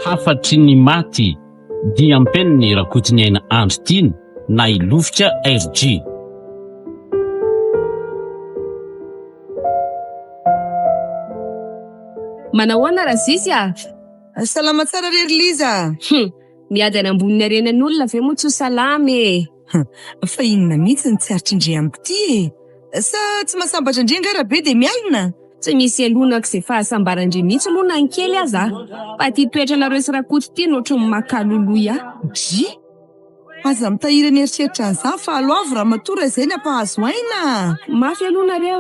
Hafatry ny maty dia ampeniny rakotiny aina andro tiany na ilofotra RG. Manahoana Razisy a? Salama tsara rery Liza. Miady any amboniny arenan'olona ve moa tsy ho salamy Fa inona mihitsy ny tsy aritr'indre amiko ty sa tsy mahasambatra indre ngarabe dia mialina? Tsy misy elonako izay fahasambarandre mihitsy aloha na ny kely aza. Fa ty toetranareo sy rakoto ty no ohatran'ny makaloloya. Aza mitahiry ny eritreritra an'izany fa aloavo raha matory izay ny ampahazo aina. Mafy aloha nareo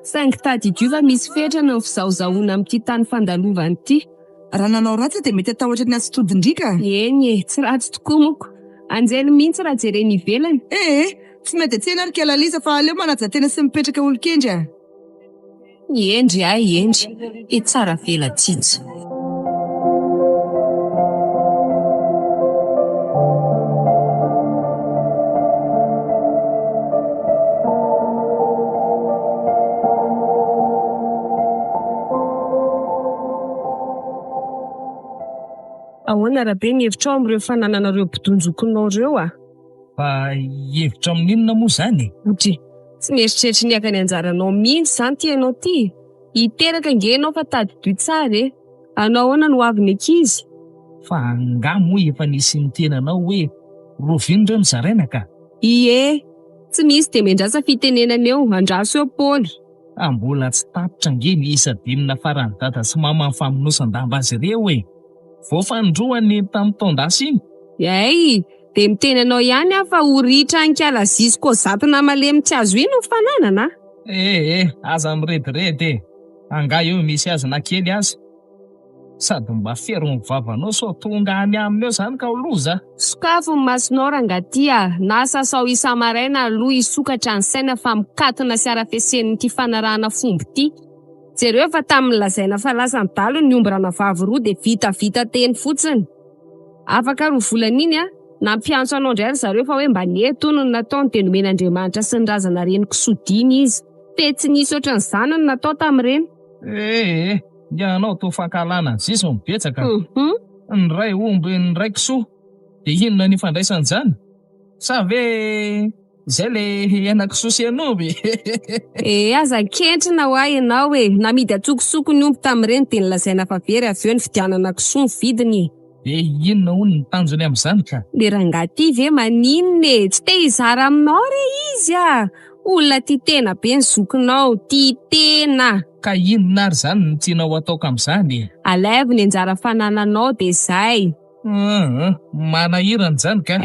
saingy tady diova misy fetrana ny fizahozahoana amin'ity tany fandalovany ity. Raha nanao ratsy dia mety atahotra ny asitodindrika. Eny tsy ratsy tokoa moko. Anjely mihitsy raha jereny ivelany. Tsy mety atsena ary kela Liza fa aleo manajatena sy mipetraka olon-kendry. Endry endry tsara vela tsitsy. Ahoana rabe ny hevitra amin'ireo fanananareo mpidonjokonao reo Fa hevitra amin'inona moa zany? Tsy mieritreritra ny aka ny anjaranao mihitsy zany ty ianao ty. Hiteraka ngenao fa tady tsara anao ahoana no avy ankizy? Fa angamo efa nisy ny tenanao hoe rovino ireo nizaraina ka. Tsy misy dia mendrasa fitenenana eo andraso eo Paoly. Mbola tsy tapitra nge ny isa dimina farany dada sy mama ny famonosan-damba azy ireo vao fandroany tamin'ny taon-dasa iny. Dia mitenanao ihany fa ho ritra ankala zizy koa zato namalemy tsy azo ino fananana. Aza mirediredy anga eo misy azy na kely azy. Sady mba fero ny vavanao so tonga any aminy eo zany ka ho loza. Sokafo ny masonao rangaty na sasao isa maraina aloha isokatra ny saina fa mikatona sy ara-fiasen'ity fanarahana fomba ity. Jereo fa tamin'ny lazaina fa lasa ndalo ny ombrana vavy roa dia vita teny fotsiny. Afaka roa volana iny nampiantso anao indray zareo fa hoe mba netono no nataony dia nomen'Andriamanitra sy ny razana reniko sodiny izy. Tsy nisy ohatran'izany no natao tamin'ireny. Ianao to fankalana zisy mibetsaka. Ny ray omby ny ray kisoa dia inona ny ifandraisany zany? Sa ve izay le ana-kisoa sy anomby? Aza kentrina ho ahy ianao namidy atsokosoko ny omby tamin'ireny dia nilazaina fa very avy eo ny fidianana kisoa ny vidiny. Inona hono ny tanjony amin'izany ka? Le rangaty ve maninona tsy te hizara aminao re izy olona tia tena be ny zokinao, tia tena. Ka inona ary zany ny tianao ataoko amin'izany? Alaivo ny anjara fanananao dia izay. Manahirana zany ka?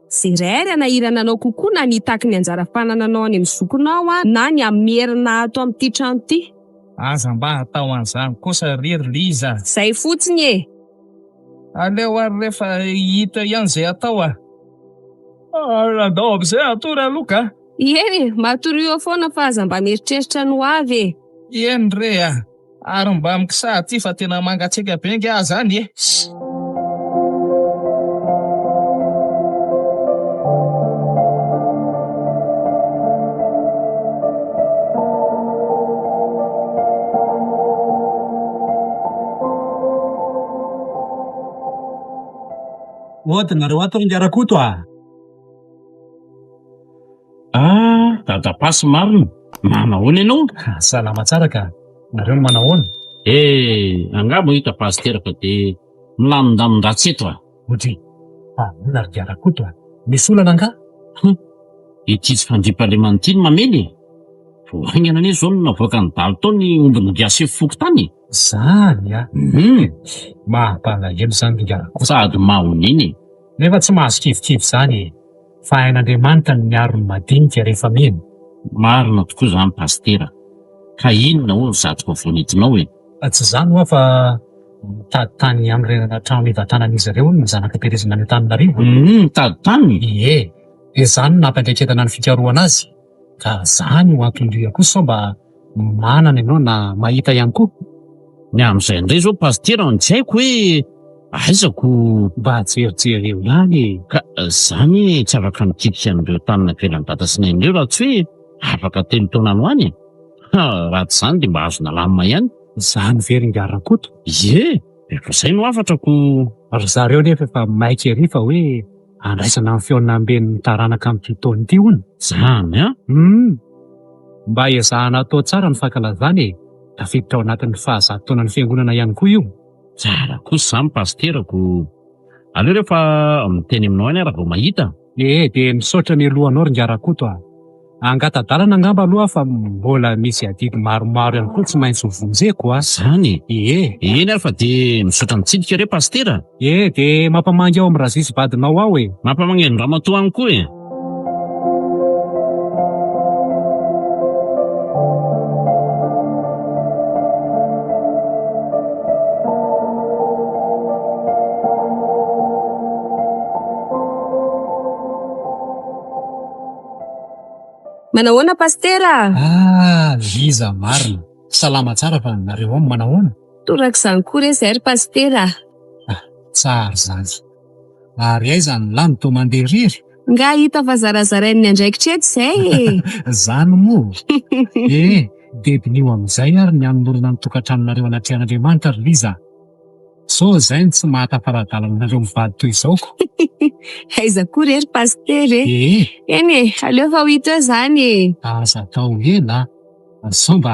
Zerery anahirana anao kokoa na nitaky ny anjara fanananao any amin'ny zokinao na ny amerina ato amin'ity trano ity. Aza mba atao an'izany kosa rery Liza. Zay fotsiny Aleo ary rehefa hita ihany izay atao andao amin'izay atory aloha ka. Matory eo foana fa aza mba mieritreritra no avy Eny re ary mba mikisa ty fa tena mangatsika be nge zany Nareo ato ry Rakoto Dadapasy marina. Manahoana ianao? Salama tsara ka. Nareo no manahoana? Angamba hita pastera fa dia milamindamin-dratsy eto Inona ry Rakoto misy olana nga? Ity tsy fandriam-pahalemana ity no mamely. Voaingana anie zao no navoaka ny dalo tao ny ombiny ngiasy foko tany. Zany mampalahelo zany ry Rakoto. Sady mahoniny. Nefa tsy mahazo kivikivy zany fa hain'Andriamanitra ny miaro ny madinika rehefa mino. Marina tokoa zany pastera. Ka inona hono satroka voanitinao Tsy zany hoa fa mitady tany amin'ny renana trano ivatanan'izy ireo ny zanaka Terezina ny Antananarivo. Mitady tany? Dia zany nampandraiketana ny fikarohana azy. Ka zany ho ampindroako sao mba manana ianao na mahita ihany koa. Ny amin'izay indray zao pastera tsy haiko hoe aizako mba jerijery eo ihany. ka zany tsy afaka mikikika an'ireo tanina ivelany data sy nain'ireo raha tsy hoe afaka 3 taona any ho any. Raha tsy zany dia mba azona lamina ihany. Zany Veringaran-koto. Ie, efa izay no afatrako. Ry zareo nefa efa maika ery fa hoe andraisana amin'ny feonamben'ny taranaka amin'ity taona ity hono. Zany a? Mba ezahana atao tsara ny fankalazana e. Tafiditra ao anatin'ny fahazatoanan'ny fiangonana ihany koa io. Tsara kosa zany pasterako. Aleo rehefa miteny aminao any raha vao mahita. Dia misaotra ny alohanao Ringaran-koto a. Angatadalana angamba aloha fa mbola misy adidy maromaro ihany koa tsy maintsy vonjeko a. Zany? Eny ary fa dia misaotra mitsidika re pastera. dia mampamangy ao amin'ny razisy vadinao ao e. Mampamangy ramatoa any koa e. Manahoana pastera? Liza marina. Salama tsara fa nareo ao manahoana? Toraka izany koa re zay ry pastera. Tsara zany. Ary aiza ny lany to mandeha irery? Nga hita fa zarazarain'ny andraikitra eto izay e. Zany moa. Debinio amin'izay ary ny hanolorana ny tokantranonareo anatrehan'Andriamanitra ry Liza. So zay ny tsy mahatafaradalana nareo mivady toy izao. Aiza koa re ry pastera e. Eny e, aleo fa ho hita eo izany e. Aza atao ela. So mba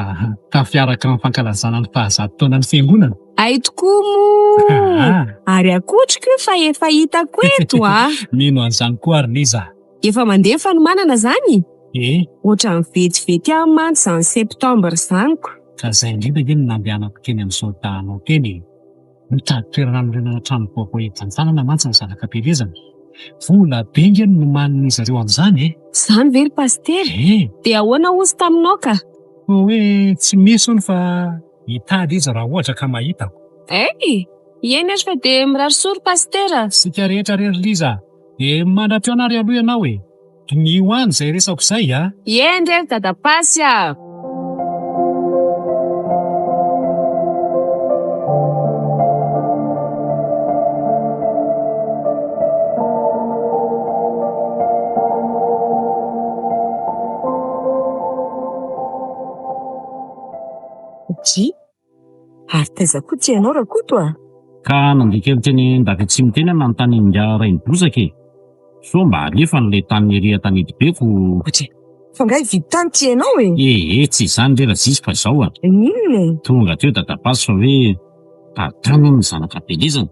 tafiaraka amin'ny fankalazana ny fahazatoanan'ny fiangonana. Ay tokoa moa. Ary akotriko fa efa hitako eto a. Mino an'izany koa ry Liza. Efa mandeha fanomanana zany? Ohatran'ny vetivety amin'ny mantsy izany septambra izany ko. Ka izay indrindra anie no nambianako keny amin'izao tahanao teny. Mitady toerana anorenana trano vaovao eto-tantanana mantsy ny zanakam-pielezana. Vola bengy no nomanin'izy ireo amin'izany e. Zany ve ry pastera? Dia ahoana ozy taminao ka? Hoe tsy misy hono fa hitady izy raha ohatra ka mahitako. Eny ary fa dia mirary soa ry pastera. Sika rehetra rery Liza. Dia mandrateo anary aloha ianao e. Ny hoany izay resako izay a. Eny rery dadapasy a. Ary taiza koa tsy ianao Rakoto a? Ka nandika kely teny ndaka tsy miteny manontany nga rainy bozaka e. So mba alefa n'ilay tany ery tany Idibeko. Fa ngai vidy tany tsy ianao e? Tsy izany re razisy fa izao a. Ninona e? Tonga teo dadapasy fa hoe tany ny zanakam-pielezana.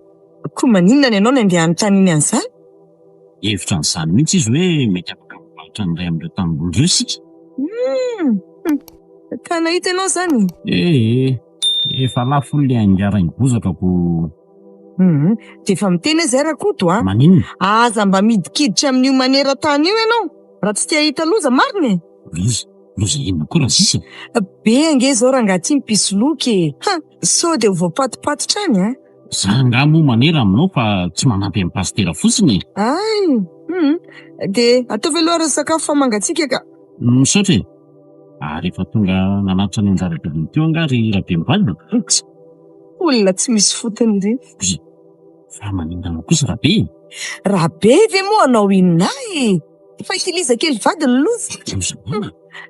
Koa maninona ny ianao no andeha anontany iny an'izany? Hevitra an'izany mihitsy izy hoe mety afaka mivarotra ny ray amin'ireo tambon'ireo sika. Ka nahita ianao zany? Efa lafo ilay angarainy bozakako. Dia efa miteny izay Rakoto a? Maninona? Aza mba midikiditra amin'io maneran-tany io ianao raha tsy tia hita loza marina e. Loza inona koa razisy? Be ange zao rangahy mpisoloky e. So dia voapatipatitra any a? Za nga moa manera aminao fa tsy manampy amin'ny pastera fotsiny. Dia ataovy aloha ary sakafo fa mangatsiaka ka. Misaotra e. Ary efa tonga nanatitra ny anjara-bediny teo angary rabe mivalina. Olona tsy misy fotony re. Fa maninona kosa rabe? Rabe ve moa anao inona e? Efa hitiliza kely vady ny loza.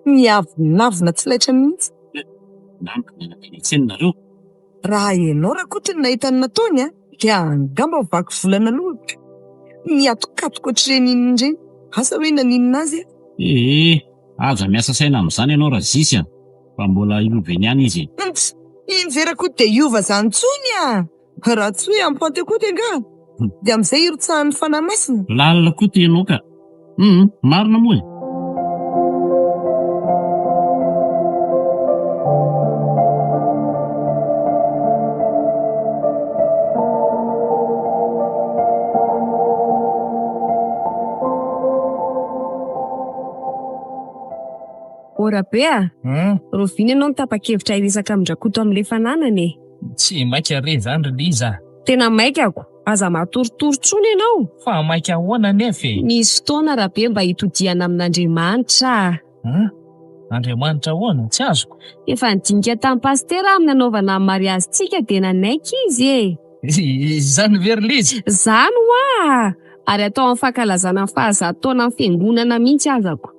Miavonavona tsy laitra mihitsy. Nampy ny anatenetsenareo. Raha ianao Rakoto ny nahita ny nataony a, dia angamba vaky volana aloha. Miatokatoka ohatr'ireny inona ireny. Asa hoe naninona azy a? Aza miasa saina amin'izany ianao razisy a. Fa mbola iloveny ihany izy. Iny ve Rakoto dia iova zany tsony a. Raha tsy hoe ampantekoty anga. Dia amin'izay irotsahan'ny fanahy masina. Lalina koa ianao ka. Marina moa e. Ora be a? Rovina ianao nitapa-kevitra hiresaka amin'ny Rakoto amin'ilay fananany e. Tsy maika re zany ry Liza. Tena maikako. Aza matoritory tsony ianao. Fa maika ahoana nefe? Nisy fotoana rabe mba hitodiana amin'Andriamanitra. Andriamanitra ahoana? Tsy azoko. Efa nidinika tamin'ny pastera amin'ny nanaovana ny mariazintsika dia nanaiky izy e. Izany very lizy. Zany hoa! Ary atao amin'ny fankalazana ny fahazatoana amin'ny fiangonana mihitsy azako.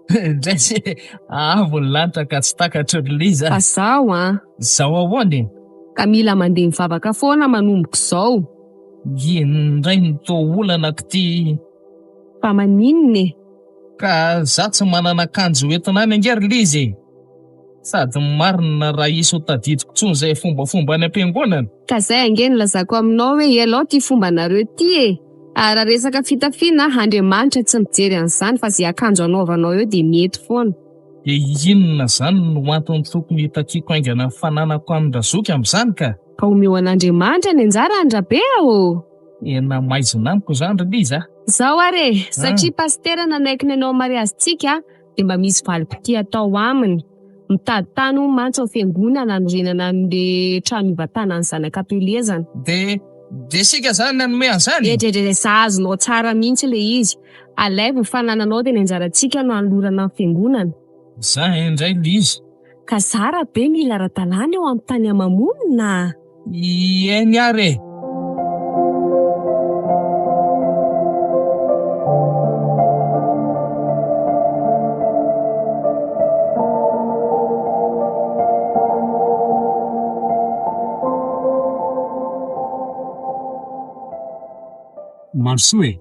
Draitsy avo ny lanitra ka tsy takatry ny liza. Fa zao Zao ahoany? ka mila mandeha mivavaka foana manomboko izao. Indray ny toa olana ty Fa maninona? ka za tsy manana akanjo entina any angery lizy. Sady marina raha isy ho tadidiko tsony zay fombafomba any am-piangonana. Ka zay ange nilazako aminao hoe ialao ty fombanareo ty Ary raha resaka fitafiana Andriamanitra tsy mijery an'izany fa zay akanjo anaovanao eo dia mety foana. Dia inona zany no antony tokony hitakiko aingana ny fananako amin'ny razoky amin'izany ka? Ka omeo an'Andriamanitra ny anjara andrabe o. Ena maizina amiko zany ry liza. Zao are, satria pastera nanaikiny anao mariazitsika dia mba misy valim-potia atao aminy. Mitady tany ho mantsy ao fiangonana anorenana amin'ilay trano ivatana ny zanak'ampelezana. Dia sika zany nanome an'izany? Edredre azonao tsara mihitsy le izy. Alaivo ny fanananao dia ny anjarantsika no anolorana amin'ny fiangonana. Za indray lizy. Ka zara be mila ara-dalàna eo amin'ny tany amamonina. Eny are. Mansoe.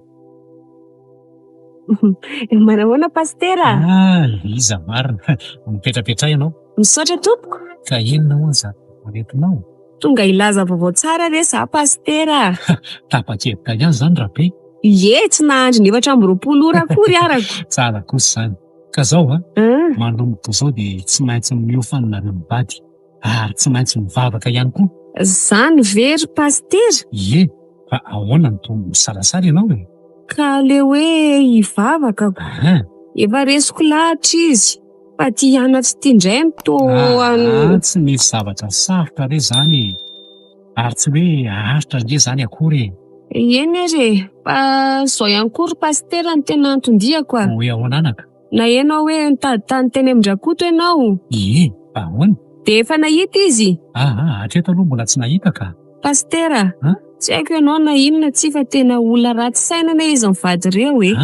Manahoana pastera? Liza marina. Mipetrapetra ianao. Misaotra tompoko. Ka inona ho aza manetinao? Tonga ilaza vaovao tsara re za pastera. Tapa-kevitra ihany zany rabe. Ie, tsy nahandry 420 ora akory arako. Tsara kosa zany. Ka zao manomboka zao dia tsy maintsy miofanina ny mibady. Ary tsy maintsy mivavaka ihany koa. Zany very pastera? Ie, fa ahoana ny tombony sarasara ianao e? Ka le hoe hivavaka ko. Efa resiko lahatra izy. Fa ty hianatsy ty indray tsy misy zavatra sarotra re zany. Ary tsy hoe aharitra nge zany akory. Eny re, fa zao ihany kory pastera ny tena antondiako a. Hoe ahoananaka? Na ianao hoe nitady tany teny Amindrakotro ianao. Ie, fa ahoana? Dia efa nahita izy. Hatreto aloha mbola tsy nahita ka. Pastera, tsy haiko ianao na inona tsy fa tena olona ratsy saina izy mivady reo e.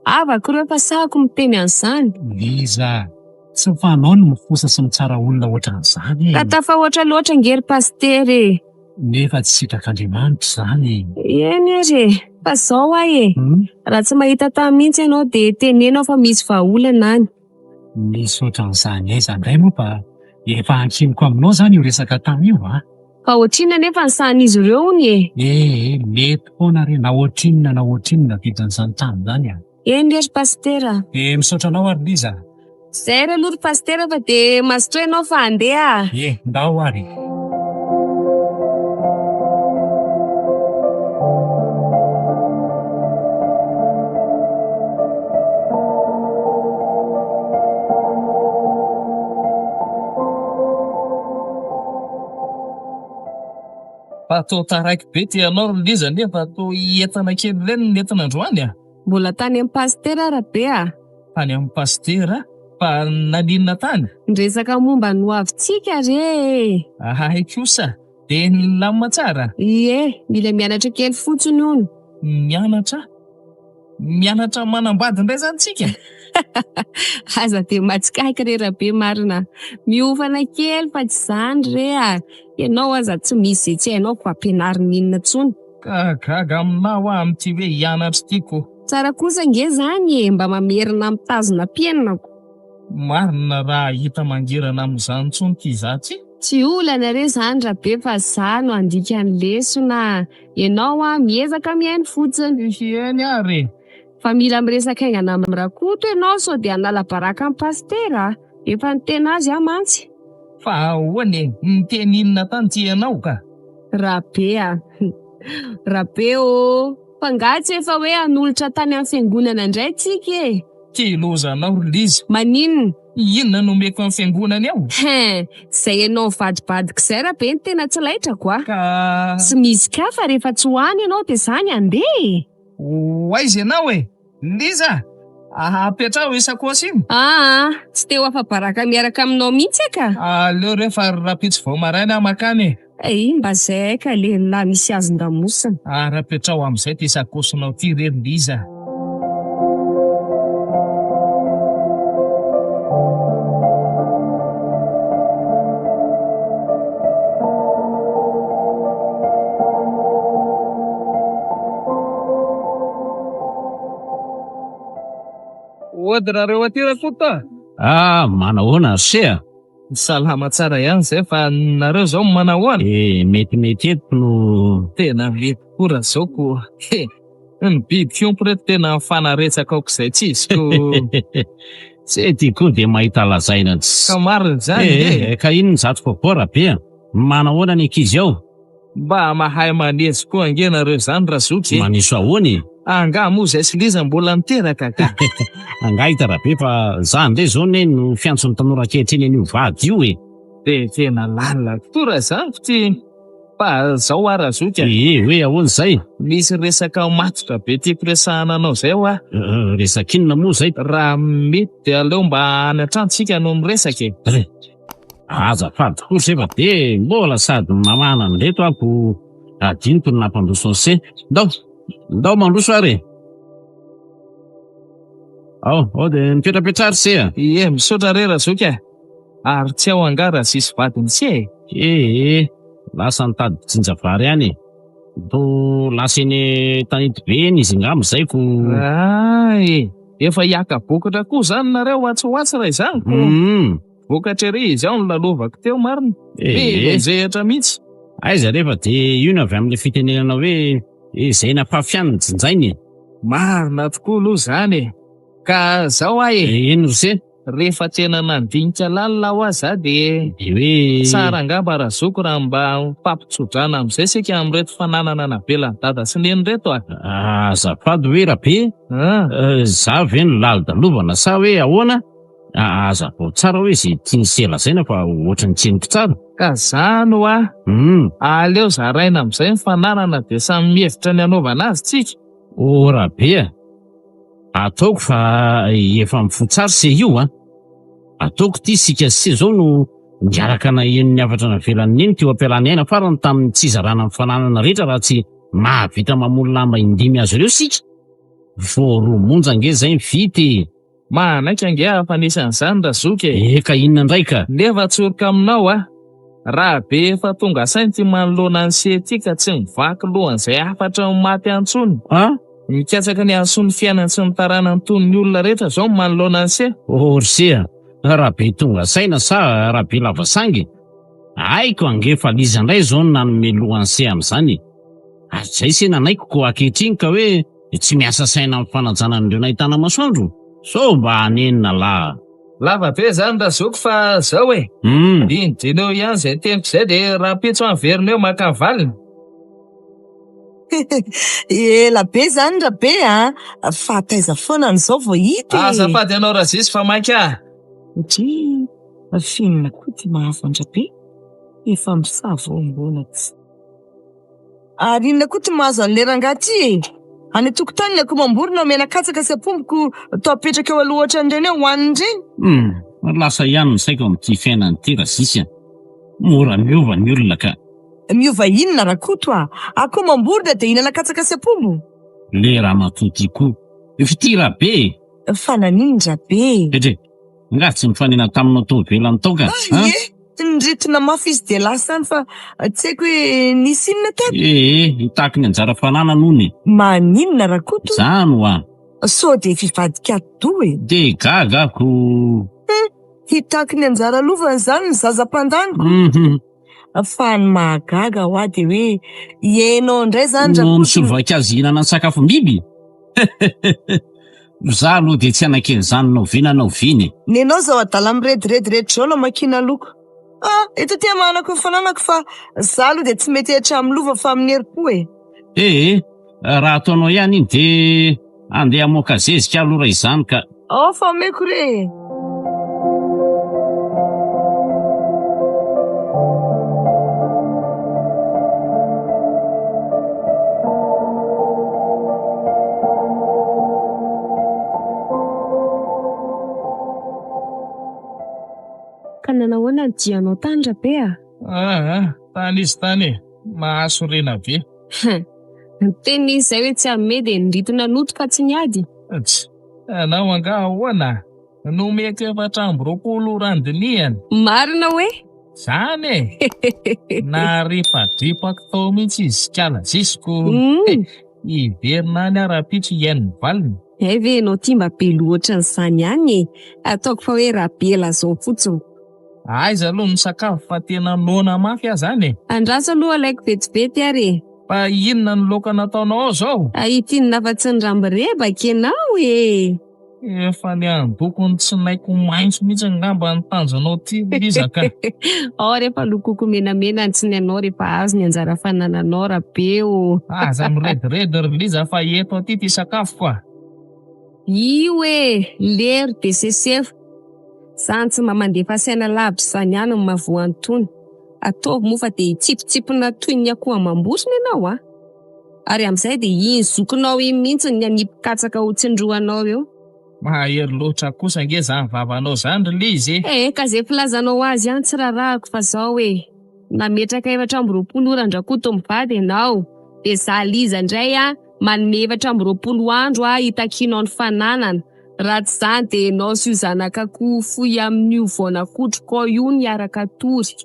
Avako reo fa sahako miteny an'izany. Liza, tsy fanao no mifosa sy mitsara olona ohatran'izany. Ka tafahoatra loatra ngery pastera e. Nefa tsy sitrak'Andriamanitra zany. Eny re, fa zao ahy e. Raha tsy mahita tany mihitsy ianao dia tenenao fa misy vahaolana any. Misy ohatran'izany aiza indray moa fa efa ankiniko aminao zany io resaka tany io Fa ohatrinona nefa ny sahan'izy ireo hony e. Mety foana re na ohatrinona vidan'izany tany zany Eny ry pastera. Misaotra anao ary Liza. Zay ry aloha ry pastera fa dia mazotoa ianao fa handeha. Ndao ary. Atao taraiky be ty ianao ry liza nefa atao entana kely ireny ny entina androany Mbola tany amin'ny pastera rabe Tany amin'ny pastera? Fa naninona tany? Resaka momba ny hoavintsika re. Hay kosa, dia nilamina tsara? Ie, mila mianatra kely fotsiny hono. Mianatra? Mianatra manambady indray zany tsika? Aza dia matsikaiky re rabe marina. Miofana kely fa tsy zany re Ianao aza tsy misy tsy hainao ko ampianarina inona tsony. Gaga aminao amin'ity hoe hianatra tiako. Tsara kosa nge zany mba mamerina mitazona mpiainako. Marina raha hita mangirana amin'izany tsony ty za Tsy olana re zany rabe fa za no andika ny lesona. Ianao miezaka mihaino fotsiny. Eny ary. Fa mila miresaka aingana amin'ny Rakoto ianao sao dia hanala baraka amin'ny pastera. Efa niteny azy mantsy. Fa ahoana niteny inona tany ty ianao ka? Rabe Rabe fa ngatsy efa hoe hanolotra tany amin'ny fiangonana indray tsika e. Kilozanao ry Liza. Maninona? Inona no meko amin'ny fiangonana ao? Zay ianao vadibadika izay rabe ny tena tsy laitrako Ka Tsy misy ka fa rehefa tsy hoany ianao dia zany andeha. Aiza ianao e? Liza, apetrao isakosy iny? Tsy te ho afa-baraka miaraka aminao mihitsy ka. Aleo rehefa rapitsy vao maraina makany Mba zay ka le na misy azon-damosina. Ara-petrao amin'izay ty sakosonao ty rery-liza. Ody rareo aty rakota. Manahoana sea? Salama tsara ihany zay fa nareo zao manao ahoana? Metimety eto no Tena mety koa zao ko. Ny biby fiompo reto tena mifanaretsaka aoka izay tsy izy ko. tsy ty koa dia mahita lazaina Ka marina zany. ka ino ny zato kokoa rabe? Manahoana ny ankizy ao? Mba mahay manezy koa ange nareo zany Razoky. Maniso ahoany? Anga moa izay sy liza mbola miteraka ka. Angahita rabe fa za ndray zao ne no fiantson'ny tanora ankehitriny an'io vady io e. De tena lalina tora zany ty. Fa zao Razoky. Hoe ahoana izay? Misy resaka matotra be tiako resahana anao zay ho Resakinona moa zay? raha mety dia aleo mba any an-tranontsika no miresaka e. Azafady kosa efa de mbola sady mamana an'reto ako adiniko ny nampandroso ny se. Ndao mandroso ary. Ao de mipetrapetrary se. Misaotra re Razoky. Ary tsy ao angara sisy vadiny se. Lasa nitady jinjavary any. To lasa eny tanety be eny izy ngamo zay ko. Efa hiaka bokatra koa zany nareo watsowatsy raha izany ko. Vokatra ery izy ao no lalovako teo marina. Zehatra mihitsy. Aiza rehefa de io avy amin'le fitenenana hoe izay nampafianiny jinjainy. Marina tokoa aloha zany. Ka zao ino se? Rehefa tena nandinika lalina ho aza de hoe tsara angamba Razoko raha mba mpampitsodrana amin'izay sika amin'reto fananana nabelan'ny dada sy neny reto azafady hoe rabe. Za ve no lalidalobana sa hoe ahoana? Azafao tsara hoe zay tiany sela zaina fa ohatrany tseniko tsara. Ka zany aleo zaraina amin'izay ny fananana de samy mihevitra ny anaovana azy tsika. Rabe ataoko fa efa mifotsary se io ataoko ty sika se zao no miaraka na eny niavatra navelan'ny eny teo ampialany aina farany tamin'ny tsy zarana mifananana rehetra raha tsy mahavita mamono lamba indimy azy ireo sika. Voaromonja nge zay mivity. Manaiky ange afanisan'izany Razoky. Ka inona ndraika? Nefa tsorika aminao raha be efa tonga sainy ty manoloana ny sety ka tsy mivaky lohan'izay afatra maty antsony. Mikatsaka ny antsony fiainany sy ny taranany toy ny olona rehetra zao manoloana ny se. Orsea, raha be tonga saina sa raha be lavasangy? Aiko angefa liza indray zao nanome lohan'ny se amin'izany. Zay se nanaiko ko ankehitriny ka hoe tsy miasa saina amin'ny fanajana an'ireo nahitana masoandro. So mba hanenina la. Lava be zany Razoko fa zao indineo ihany zay tempo zay de raha pitso anverineo makavalina. Ela be zany rabe fa taiza foana n'izao vao hita. Azafady anao Razisy fa mainka. Satria finina koa ty mahafantra be. Efa misavo ambona tsy. Ary inona koa ty mahazo an'le rangahy ty any tokotany ako mamborona menakatsaka sy apomboko tao apetraka eo aloha ohatran'ireny ho aniny reny. Lasa ihany misaiko amin'ity fiainany ty Razisy. Mora miova ny olona ka. Miova inona rakoto ako mamborona de inana katsaka sy apombo. Le raha matoty koa. Fitira be. Fa nanindra be. Nga tsy mifanena taminao tao velany tao ka. Niritina mafy izy de lasany fa tsy haiko hoe nisy inona tato. Hitako ny anjara fanana nony. Maninona rakoto? Zany So de fivadika do De gaga ko. Hitako ny anjara lovany zany ny zaza mpandango. Fa ny mahagaga de hoe ienao ndray zany no misovaka azy hinana ny sakafom-biby. Za aloha de tsy anaken'izany nao vinanao viny. Nenao zao adala mirediredy rehetra zao makina loko. Eto tia manako fananako fa za aloha de tsy mety hatramin'ny lova fa amin'ny herim-po raha ataonao ihany iny de andeha hamoaka zezika aloha izany ka. Fa meko re. Ka nanahoana ny dianao tany rabe Tany izy tany mahasorena be. Ny teny izay hoe tsy ame dia niritina noto ka tsy niady. Anao anga ahoana? Nomeko 420 randiniany. Marina hoe? Zany na repadrepaka tao mihitsy izy kalazisiko. Iverina any ara-pitso iain'ny valiny. Ve enao tia mba be loatra n'izany ihany ataoko fa hoe rabela zao fotsiny. Aiza aloha ny sakafo fa tena nona mafy aho zany. Andraso aloha alaiko vetivety ary. Fa inona ny laoka nataonao ao zao? Itinina afa-tsy ny rambirebaka ianao e. Efa ny andokony tsy naiko maintso mihitsy ngamba ny tanjonao ty Lizaka. Ao rehefa lokoko menamena tsy ny anao rehefa azo ny anjara fanananao rabeo. Aza mirediredy ry Liza fa eto aty ty sakafo fa. Io e, lery de sesefo. Zany tsy mba mandefa saina lavitra zany ihany ny mavoantony. Ataovy moa fa de hitsipitsipina toy ny akoho amam-bosona ianao a. Ary amin'izay de iny zokinao iny mihitsy ny anipikatsaka ho tsindroanao eo. Mahery loatra kosa nge zany vavanao zany ry Lizy. Ka zay filazanao azy ihany tsy rarahako fa zao e. Nametraka 420 oran-drakoto mivady ianao. De za Liza indray manome 420 andro hitakinao ny fananana. Raha tsy zany de enao sy io zanak'akoho fohy amin'io voanakotro io niaraka tory.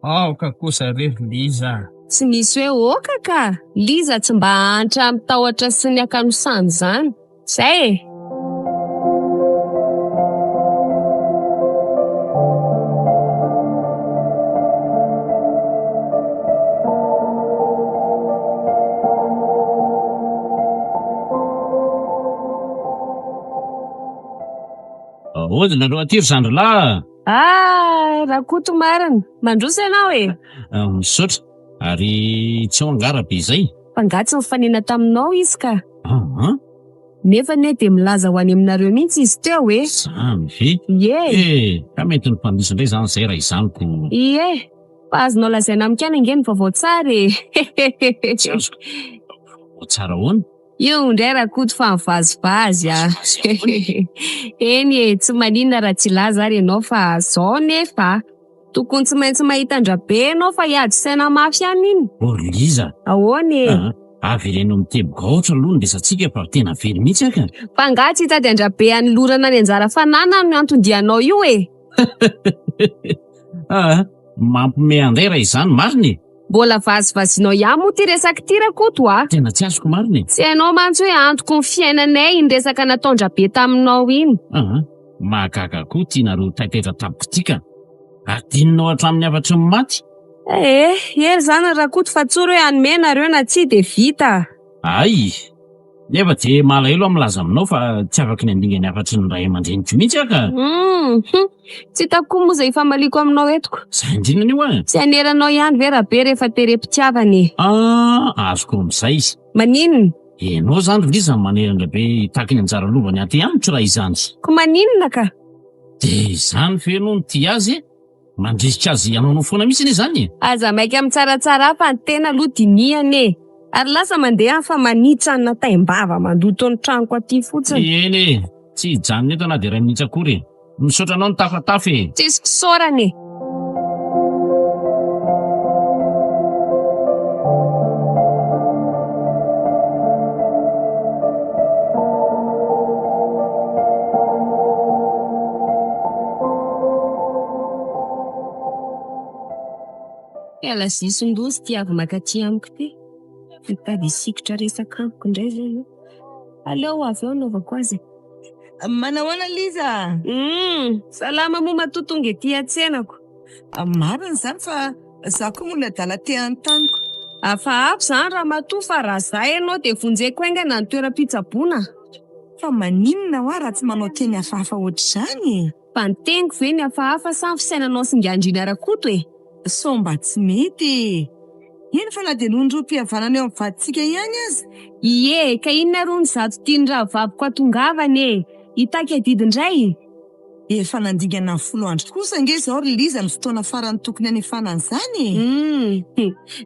Aoka kosa ry Liza. Tsy misy hoe oka ka. Liza tsy mba hantra mitahotra sy ny akanosany zany. Zay e. Ozy nareo aty ry zandrolahy. Rakoto marina. Mandroso ianao e. Misaotra. Ary tsy ho angarabe izay. Fangatsy mifanena taminao izy ka. Nefa ne de milaza ho any aminareo mihitsy izy teo e. Zany ve? Ka mety ny mpandroso indray zany zay raha izanoko. Fa azonao lazaina amikany ange ny vaovao tsara e. Tsy azoko. Vaovao tsara hoana? Io ndray rakoto fa mivazivazy Eny tsy maninona raha tsy laza ary ianao fa zao nefa. Tokony tsy maintsy mahita andrabe ianao fa hiady saina mafy ihany iny. Liza. Ahoana e? Avy ireno mitebo gaotra aloha ny resantsika fa tena very mihitsy aka. Fangatsy hitady andrabe an'olorana ny anjara fanana no antondianao io e. Mampime andray raha izany mariny. Mbola vazivazinao ihany moa ty resaka ty rakoto Tena tsy azoko mariny. Tsy hainao mantsy hoe antoko ny fiainanay iny resaka nataon-drabe taminao iny. Mahagaga koa tianareo taitetra tapoko tika. Adinonao hatramin'ny afatry ny maty. Ery zany rakoto fa tsory hoe hanome nareo na tsy de vita. Ay, nefa de malahelo amlaza aminao fa tsy afaka ny andingany afatry ny ray aman-dreniko mihitsy aka. Tsy hitako koa moa izay famaliko aminao etiko. Zay indrinana io Tsy haneranao ihany ve rabe rehefa terem-pitiavany. Azoko amin'izay. Maninona? Enao zany Liza manerandrabe taky ny anjara lovany aty amiko raha izany. Ko maninona ka? De zany feno ny ty azy mandrisika azy anao foana mihitsy ane zany. Aza maika amin'ny tsaratsara fa ny tena aloha diniany Ary lasa mandeha fa manitsy any nataim-bava mandoto ny tranoko aty fotsiny. Eny tsy hijanona eto na de ray minitsy akory. Misaotra anao ny tafatafy. Tsisy kisaorany. Ela zisindosy ty avy makaty amiko ty. Mitady sikotra resaka amiko indray zay. Aleo avy eo naovako azy. Manahoana Liza? Salama moa matotonga ety an-tsenako. Marina zany fa za koa mbola dala te an-taniko. Afa zany raha matoa fa raha zay ianao de vonjeko aingana ny toeram-pitsaboana. Fa maninona ho raha tsy manao teny hafahafa ohatr'izany? Fa ny teniko ve ny hafahafa samy fisainanao singandrina rakoto e. Somba tsy mety. Iny fa na de nondrom-pihavanana eo amin'ny vaditsika ihany azy. Ka inona ro ny zato tiany raha vaviko atongavany Itaky adidindray. Efa nandingana 10 andro kosa nge zao ry Liza ny fotoana farany tokony hanefanana zany.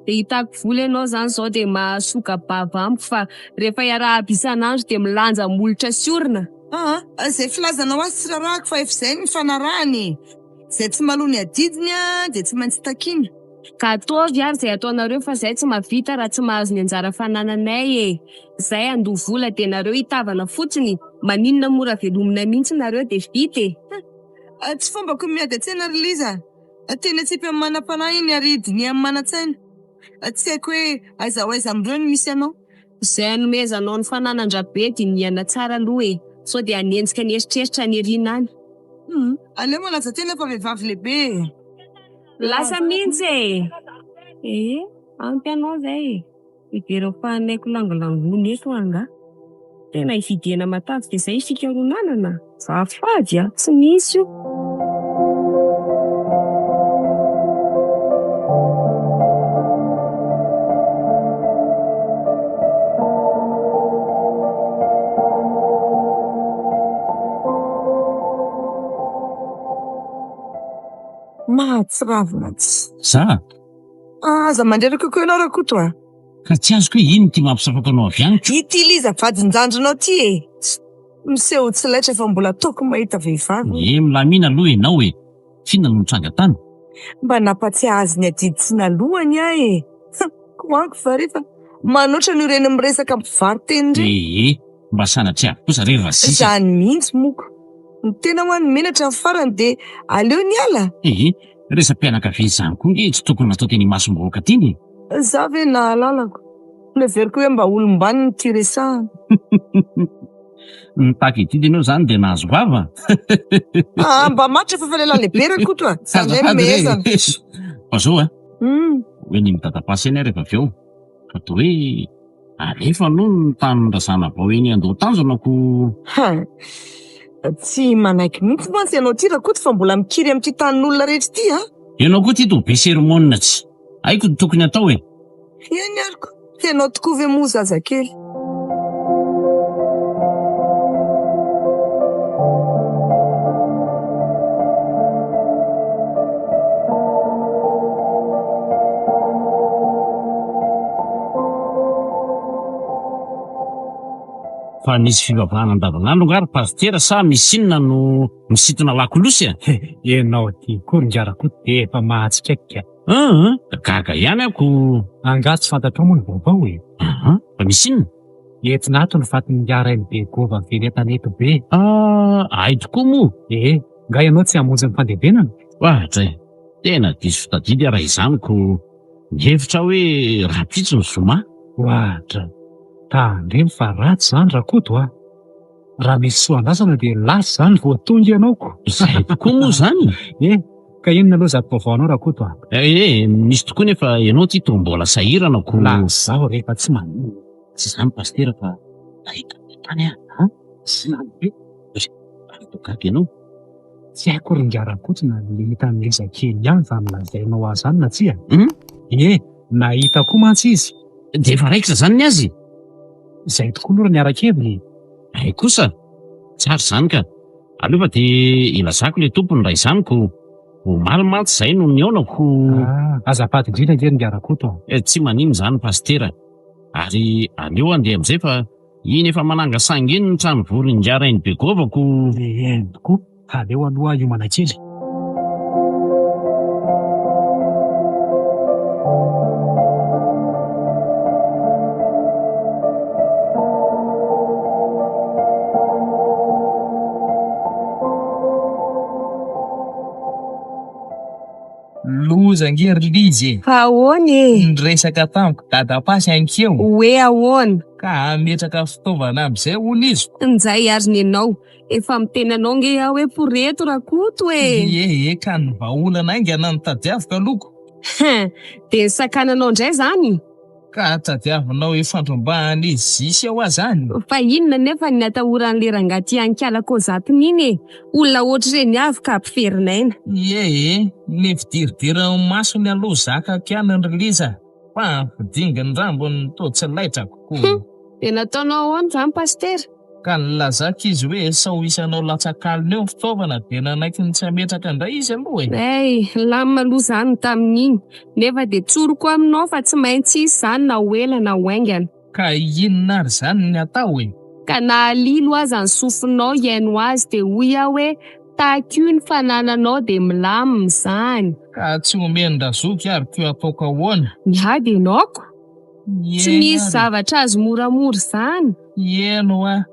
De hitako vola ianao zany zao de mahasoka bava amiko fa rehefa iarahaba isan'andro de milanja molotra siorina. Zay filazanao azy tsy rarahako fa efa izay ny fanarahany. Zay tsy mahalony adidiny de tsy maintsy takiana. Ka ataovy ary izay ataonareo fa izay tsy mahavita raha tsy mahazo ny anjara fanananay e. Izay andoha vola dia nareo hitavana fotsiny, maninona mora velomina mihitsy nareo dia vita e. Tsy fombako miady an-tsaina ry Liza. Tena tsy amin'ny manam-panahy iny aridiny amin'ny manan-tsaina. Tsy haiko hoe aiza ho aiza amin'ireo no misy anao. Izay anomezanao ny fananandrabe dia niana tsara aloha e. Sao dia hanenjika ny eritreritra ny eriana any. Aleo malaza tena fa vehivavy lehibe. Lasa mihitsy e. Ampy anao izay e. Iverao fahanaiko langolangony eto anga. Tena hifidiana matavy dia izay fikaronanana. Zafady tsy misy io. Mahatsiravina tsy. Za Aza mandreraka kokoa ianao Rakoto a. ka tsy azoko hoe ino ty mampisapaka anao avy any. Ity Liza vadin-jandronao ty e. Miseho tsy laitra fa mbola taoko mahita vehivavy. Milamina aloha ianao e. Fina no mitranga tany. Mba nampatsiahy azy ny adidy sy nalohany ahy e. Koako fa rehefa manoatra ny ireny miresaka mpivaroteny ireny. Mba sanatria kosa rehefa sisa. Izany mihitsy moko. Ny tena ho an'ny menatra ny farany dia aleo ny ala. Resam-pianakaviana izany koa nge tsy tokony natao teny masom-bahoaka tiny. Za ve nahalalako. Leveriko hoe mba olombany ty resahana. Nitaky ity ianao izany dia nahazo vava. Mba matra fa lehilahy lehibe Rakoto a. Izany mehezana. Zao hoe ny mitata-pasy eny rehefa avy eo. Fa toa hoe alefa aloha ny tanon-drazana vao eny Andohatanjanako. Tsy manaiky mihitsy mantsy ianao ty Rakoto fa mbola mikiry amin'ity tanin'olona rehetra ty a. Ianao koa ty to be sermonina tsy. Haiko ny tokony atao e. Iany ariko. Ianao tokoa ve moa zazakely. Fa nisy fivavahana andavanandro ngary pastera sa misy inona no misintona lakolosy a? Ianao ty koringa Rakoto dia efa mahatsikakika. Gaga ihany ako. Angaha tsy fantatrao moa ny vaovao e. Fa misy inona? Entina ato ny fatiny ngarainy be gova amin'ny entana eto be. Ay tokoa moa. Nga ianao tsy hamonjy ny fandevenana? Ohatra tena diso fitadidy raha izaniko mihevitra hoe rapitso ny zoma. Ohatra tandremo fa ratsy izany Rakoto a. Raha misy soandrasana dia lasa izany vao tonga ianaoko. Izay tokoa moa izany. Ka inona aloha zava-baovaonao Rakoto a? Misy tokoa nefa ianao ty toa mbola sahiranako. Zaho rehefa tsy manino. Tsy izany pastera fa nahita tany a. Sy nanbe. Gaga ianao. Tsy haiko ringa Rakoto na nihita ny Liza kely ihany fa milazainao azy izany na tsia. Nahita koa mantsy izy. Dia efa raikitra izany ny azy. Izay tokoa aloha niaraka eviny. Ay kosa tsara izany ka. Aleo fa dia ilazako ilay tompony raha izaniko. Omaly mantsy izay no niaonako. Azafady indrindra nge ringa Rakoto. Tsy manino izany pastera. Ary aleo andeha amin'izay fa iny efa mananga sanginy ny trano vorin-jarainy begovako. Tokoa aleo aloha hiomana kely. Loza ngery Lizy. Ahoany Niresaka tamiko dadapasy ankeo. Hoe ahoana? Ka ametraka fitaovana amin'izay hono izy. Nzay azy ianao. Efa miteny anao nge aho hoe poreto Rakoto e. Ka ny vaholana aingana ny tadiavika loko. Dia sakananao indray zany. Ka tadiavinao ifandrombahany izy zisy ao azany. Fa inona nefa ny atahoran'le rangahy ankialako zatony iny e. Olona ohatr'ireny avy ka ampiferinaina. Ny fidiridira masony aloha zaka kianany ry Liza. Fa vidingany rambony toa tsy laitra kokoa. Dia nataonao ahoana izany pastera? Ka nilazaka izy hoe sao isanao latsakaliny eo fitaovana dia nanaiky ny tsy ametraka indray izy aloha e. Lamina aloha izany tamin'iny. Nefa dia tsoroko aminao fa tsy maintsy izy izany na ho ela na ho aingana. Ka inona ary izany ny atao e? Ka nahalilo aza ny sofinao hiaino azy dia hoy aho hoe tahaka io ny fanananao dia milamina izany. Ka tsy omendra-zoky ary ko ataoko ahoana? Miady ianaoko. Tsy misy zavatra azo moramora izany. Ieno a.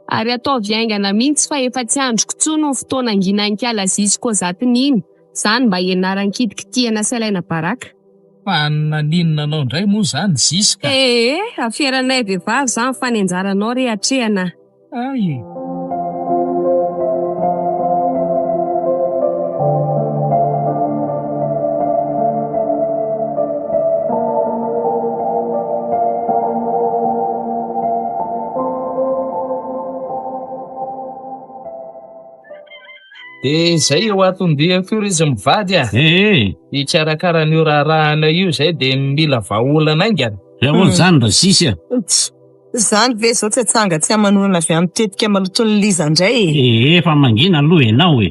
Ary ataovy haingana mihitsy fa efa tsy androko intsony ny fotoana anginan-kiala ziziko zatiny iny. Izany mba hianaran-kitikitihana Selaina Baraka. Fa naninona anao indray moa izany Ziska? Aferanay vehivavy izany fa ny anjaranao rehatrehana. Ay. Dia izay eo atondiako io ry izy mivady a. Hikarakara an'io raharahana io izay dia mila vahaolana aingana. Ahoana izany ra sisy? Izany ve izao tsy atsanga tsy hamanonana avy amin'ny tetika malotony liza indray? Efa mangina aloha ianao e.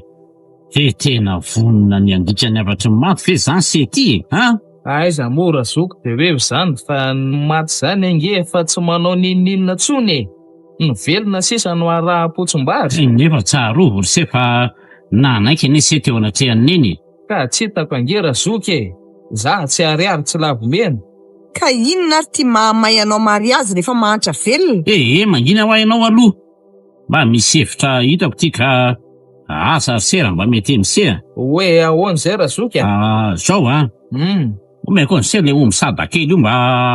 Tena vonona ny andikany avatry ny maty fe izany sety ha? Aiza mora zoko dia hoe izany fa ny maty izany ange fa tsy manao ninonina intsony e. Ny velona sisa no araha-potsim-bary. Nefa tsarovo ry se fa nanaiky ane se teo anatrehan'iny. Ka tsy hitako angera zoky e. Za tsy ariary tsy lavomena. Ka inona ary ty mahamay anao mariazy rehefa mahantra velona? Mangina ho ianao aloha. Mba misy hevitra hitako ty ka asa sera mba mety miseha. Hoe ahoana izay ra zoky a? Zao a. Omeko ny se le omby sadakely io mba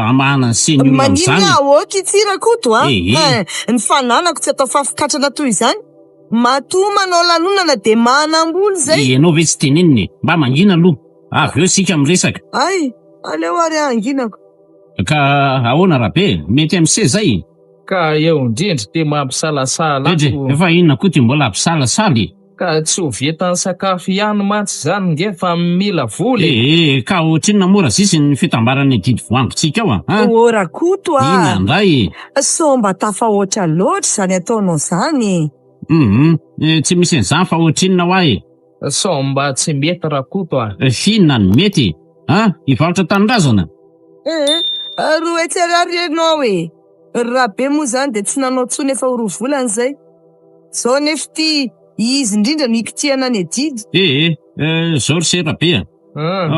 amahana ny seny io am'izany. Manina ahoaka itsirakoto a? Ny fananako tsy atao fafikatrana toy izany. Matoa manao lanonana dia manam-bola zay. Ianao ve tsy teneniny? Mba mangina aloha. Avy eo sika miresaka. Ay, aleo ary anginako. Ka ahoana rabe? Mety am'se zay? Ka eo indrindra dia mampisalasala ako. Efa inona koa ty mbola ampisalasala? Ka tsy ho vitan'ny sakafo ihany matsy izany nge fa mila vola. Ka ohatrinona mora sisy ny fitambarany didy voangotsika ao a? Orakoto a. Inona indray? So mba tafahoatra loatra izany ataonao izany. Tsy misy an'izany fa ohatrinona ho ahy. So mba tsy mety rakoto a. Finona ny mety? Hivarotra tanindrazana? Roa etsy ariary ianao e. Rabe moa izany dia tsy nanao tsony efa ho roa volana izay. Zao nefa ty izy indrindra no hikitihana ny adidy. Zao ry serabe a.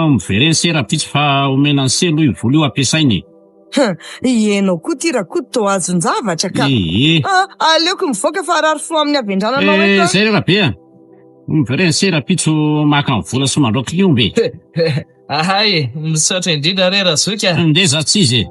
Mivereny serapitsy fa omena ny selo io vola io ampiasainy. Ianao koa ty rakoto toa azon-javatra ka. Aleoko mivoaka fa arary fo amin'ny avendrananao eto. Zay rabe a. Mivereny serapitso maka ny vola sy mandroaka iombe. Ahay, misaotra indrindra re razoky a. Ndeza tsy izy.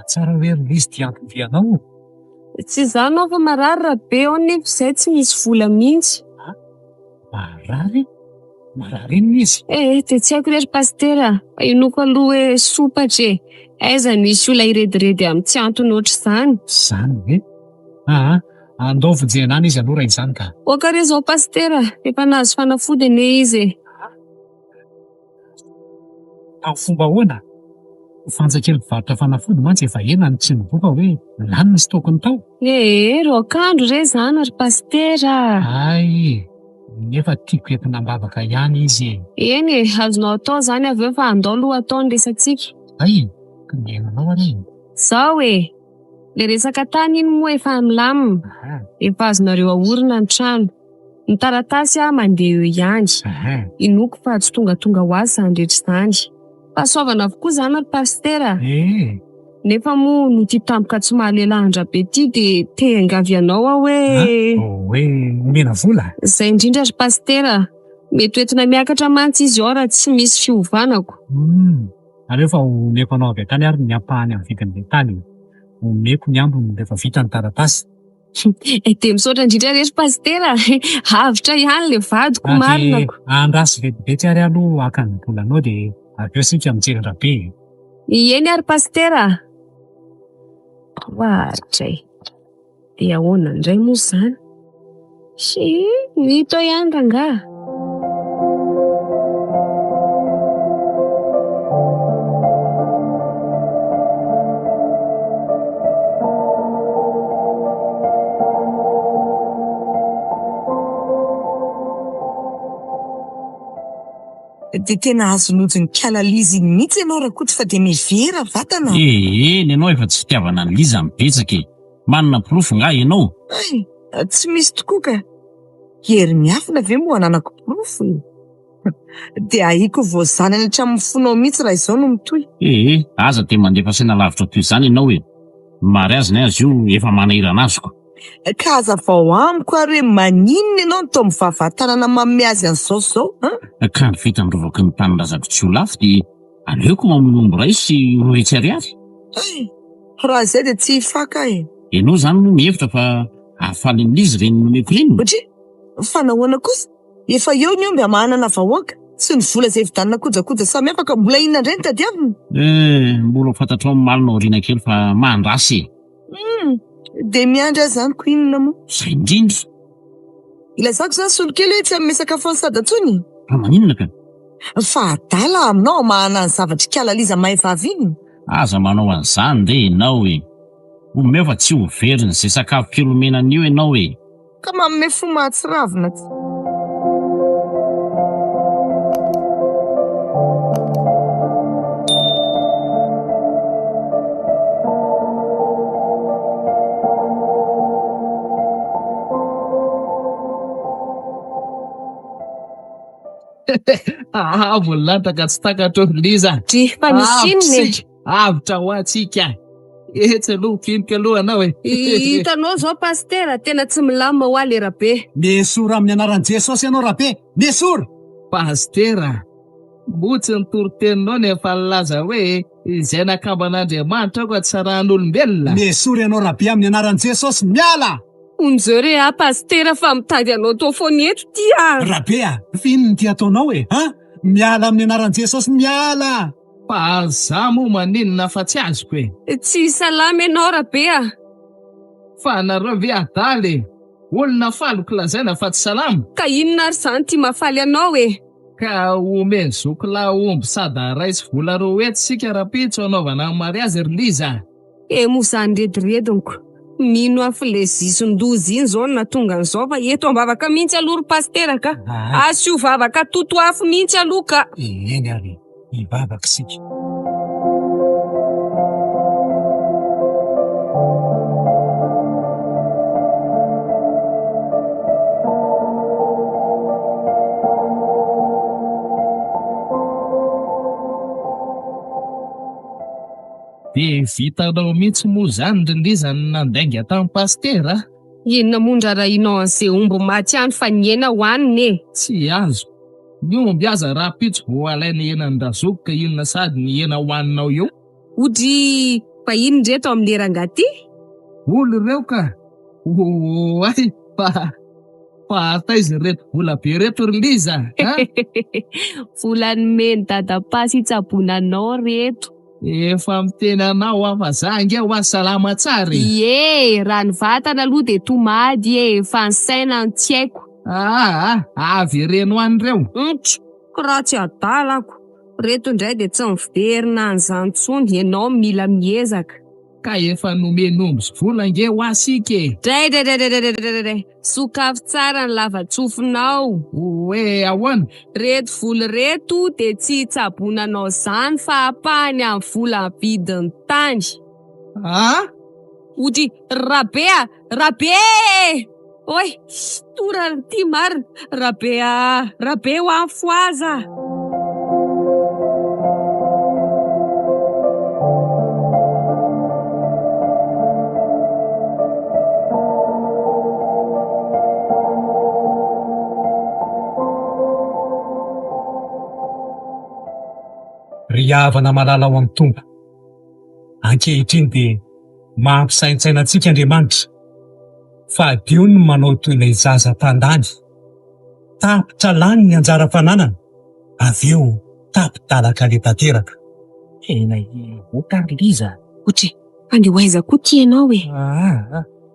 Tsara hoe izy ty antom-pianao. Tsy izany anao fa marary rabe ao nefa izay tsy misy vola mihitsy. Marary? Marary iny izy? Dia tsy haiko rery pastera. Fa inoko aloha hoe sopatra e. Aiza no misy olona irediredy amin'ny tsy antony ohatr' izany. Izany ve? Andao vojenana izy aloha raha izany ka. Oka re zao pastera. Efa nahazo fanafody ane izy. Tao fomba ahoana? Fanjakely mpivarotra fanafody mantsy efa ena ny tsy mivoaka hoe lany ny stokony tao. Rokandro re izany ry pastera. Ay, nefa tiako entina mbavaka ihany izy. Eny e, azonao atao izany avy eo fa andao aloha atao ny resantsika. Ay, ka miainanao ary. Zao e, le resaka tany iny moa efa milamina. Efa azonareo ahorina ny trano. Ny taratasy mandeha eo ihany. Inoko fa tsy tonga ho azy izany rehetra izany. Pasoavana avokoa izany ry pastera. Nefa moa no ty tampoka tsy mahalelahindra be ty dia te angavy anao aho hoe... Hoe mena vola? Izay indrindra ry pastera. Mety hoentina miakatra mantsy izy ao raha tsy misy fiovanako. Aleo fa omeko anao avy akany ary ny ampahany amin'ny vidin'ilay tany. Omeko ny ambiny rehefa vita ny taratasy. Dia misaotra indrindra rery pastera. Avitra ihany le vadiko marinako. Andrasy vetibety ary aloha haka ny volanao dia avy eo sika mijery rabe. Eny ary pastera. Hoaritra e. Dia ahoana indray moa izany? Hito ihany rangaha. dia tena azonojy ny kialalizy iny mihitsy ianao raha koa tsy fa dia mivera vatana. Eny ianao efa tsy fitiavana ny liza mibetsaka e. Manana pirofo nga ianao? Tsy misy tokoa ka. Hery miafina ve moa ananako pirofo e. Dia aiko voazanany hatramin'ny fonao mihitsy raha izao no mitoy. Aza dia mandefa saina lavitra toy izany ianao e. Mary azy nay azy io efa manahirana azoko. Ka hazavao amiko ary hoe maninona ianao no tao mivavatanana manome azy an'izao zao Ka ny fitandrovako ny tanin'razako tsy ho lafo dia aleoko mamonombo ray sy roetsy ariary. Raha izay dia tsy hifaka e. Ianao izany no mihevitra fa ahafaly n'izy ireny nomeko ireny. Fa nahoana kosa? Efa eo ny omby hamanana vahoaka sy ny vola izay vidanina kojakoja samy hafa ka mbola inona indray ny tadiavina? Mbola fantatrao malina oriana kely fa mandrasy e. Dia miandry azy zany ko inona moa? Zay indrindra. Ilazako zany solokely hoe tsy amin'ny sakafo ny sada ntsony. Fa maninona ka? Fa adala aminao mahana ny zavatra kialaliza mahay vavy iny. Aza manao an'izany nde ianao e. Omeo fa tsy ho veriny izay sakafo kely omenan'io ianao e. Ka manome fo mahatsiravina tsy. Avo lantaka tsy takatro liza. Fa nisy Avitra ho atsika. Etsy aloha finika aloha anao e. Hitanao zao pastera tena tsy milamina ho aly rabe. Mesora amin'ny anaran'i Jesosy ianao rabe. Mesora. Pastera. Motsy ny toroteninao nefa nilaza hoe izay nakamban'Andriamanitra ko tsarahan'olombelona. Mesora ianao rabe amin'ny anaran'i Jesosy miala. Onjere pastera fa mitady anao tao foana eto tia. Rabe finony ty ataonao e. Miala amin'ny anaran'i Jesosy miala. Fa za moa maninona fa tsy azoko e. Tsy salama ianao rabe. Fa nareo ve adaly olona faloko lazaina fa tsy salama. Ka inona ary zany ty mafaly anao e. Ka omeny zokilahy omby sady raisy vola roa eto sika rapitso anaovana ny mariazy ry liza. Moa zany rediredoniko. Mino afilezisondozy iny zao na tonga an'izao fa eto ambavaka mihitsy aloha ry pastera ka. Asio vavaka toto afo mihitsy aloha ka. Eny ary mivavaka sika. Dia vitanao mihitsy moa zany ry liza ny nandainga tamin'ny pastera. Inona mondra rainao an'izay omby maty any fa ny hena hohaniny e. Tsy azo. Ny omby aza rapitso vao alaina henany razoko ka inona sady ny hena hohaninao eo. Odry vahiny reto amin'ny lerangaty? Olo ireo ka. Ay fa ataizy reto vola be reto ry liza. Volany meny dadapasy itsabonanao reto. Efa miteny anao afa zangy ho salama tsara. Raha ny vatana aloha dia tomady fa ny saina ny tsy haiko. Avy ireno an'ireo. Raha tsy adalako. Reto indray dia tsy miverina an'izany tsony ianao mila miezaka. Ka efa nomeny omby sy vola nge ho asike. Dray. Sokafo tsara ny lava-tsofinao. Ahoana? Reto vola reto dia tsy hitsabonanao zany fa apahany amin'ny vola vidin'ny tany. Odry rabe. Oi, tora ty marina. Rabe ho afo aza. Ry havana malala ao amin'ny tomba. Ankehitriny dia mampisaintsaina antsika Andriamanitra. Fa adio no manao toy ilay zaza tandany. Tapitra lany ny anjara fananana. Avy eo tapidalaka le tanteraka. Tena voaka ry liza. Otry, andeho aiza koa ty ianao e.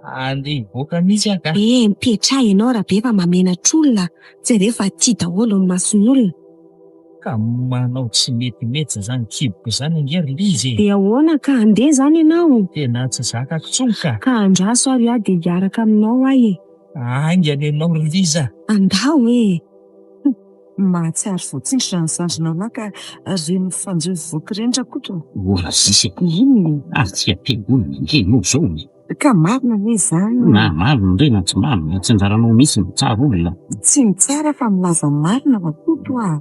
Andeha voaka mihitsy aka. Mipetraha ianao rabe fa mamenatr'olona. Tsy rehefa tia daholo ny mason'ny olona. Ka manao tsy metimety zany kiboko zany angery liza e. Dia ahoana ka andeha zany ianao? Tena tsy zakako tsoka. Ka andraso ary dia hiaraka aminao ahy e. Ainga anenao ry liza. Andao e. Mahatsiaro voatsindry raha ny zandrinao lahy ka reny fanjoy voky reny rakoto. Ola sisy. Inona? Tsy ampiagolona nge no zao. Ka marina ve izany? Na marina ndrena tsy marina tsy anjaranao misy mitsara olona. Tsy mitsara fa milaza marina rakoto ah.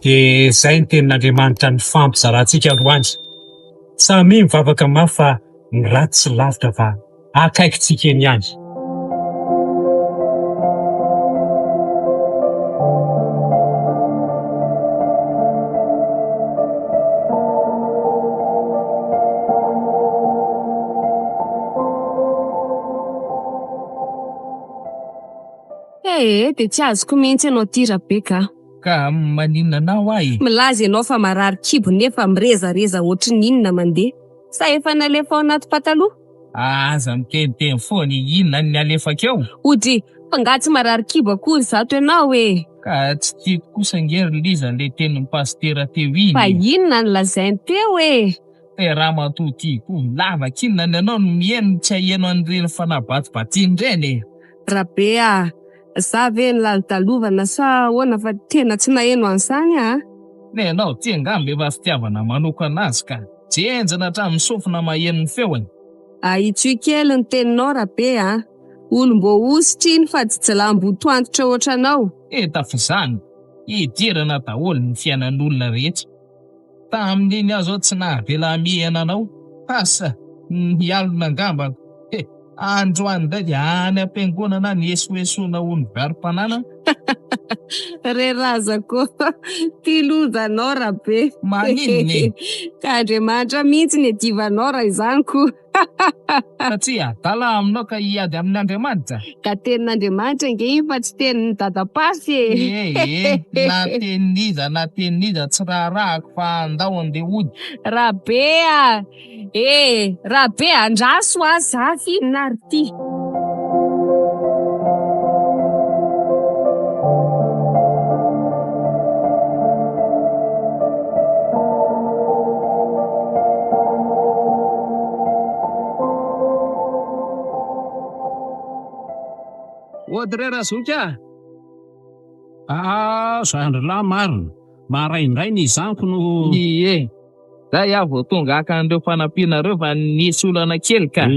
Dia izay ny tenin'Andriamanitra ny fampizarantsika androany. Samy mivavaka mafy fa ny ratsy sy lavitra fa akaikitsika eny ihany. Dia tsy azoko mihitsy ianao ty Rabeka. Ka maninona anao ahy? Milaza ianao fa marary kibo nefa mirezareza ohatry n'inona mandeha. Sa efa nalefa ao anaty pataloha? Aza miteniteny foana inona ny alefaka eo? Odry, fa nga tsy marary kibo akory zato ianao e. Ka tsy tiako kosa ngery Liza le tenin'ny pastera teo iny. Fa inona ny lazainy teo e? Raha matoty koa lava kinona ny anao no mihaino tsy haheno an'ireny fanabatibatiny ireny. Rabea, za ve nilalodalovana sa ahoana fa tena tsy naheno an'izany ah? Ne anao ty angambe efa fitiavana manokana azy ka tsy enjana hatramin'ny sofina maheno ny feony. Ahitsy kely ny teninao Rabea. Olom-bo ositra iny fa tsy jilambo antotra ohatry anao. Tafizany, hidirana daholo ny fiainan'olona rehetra. Tamin'iny azo tsy nahavela mihena anao. Pasa, ny alina angamba. Androany indray dia any am-piangonana ny esoesona ho ny varim-panana. Rerazako ty lozanao Rabe. Maninona? Ka Andriamanitra mihitsy ny divanao raha izany koa. Satria adala aminao ka hiady amin'ny Andriamanitra. Ka tenin'Andriamanitra nge iny fa tsy tenin'ny dadapasy e. Na teniniza tsy raharahako fa andao andeha hody. Rabea, Rabe andraso azy zafy nary ty. Odre Razoka. Zandry lahy marina. Maraindray ny izaniko no... Zay aho vao tonga haka an'ireo fanampinareo fa nisy olana kely ka.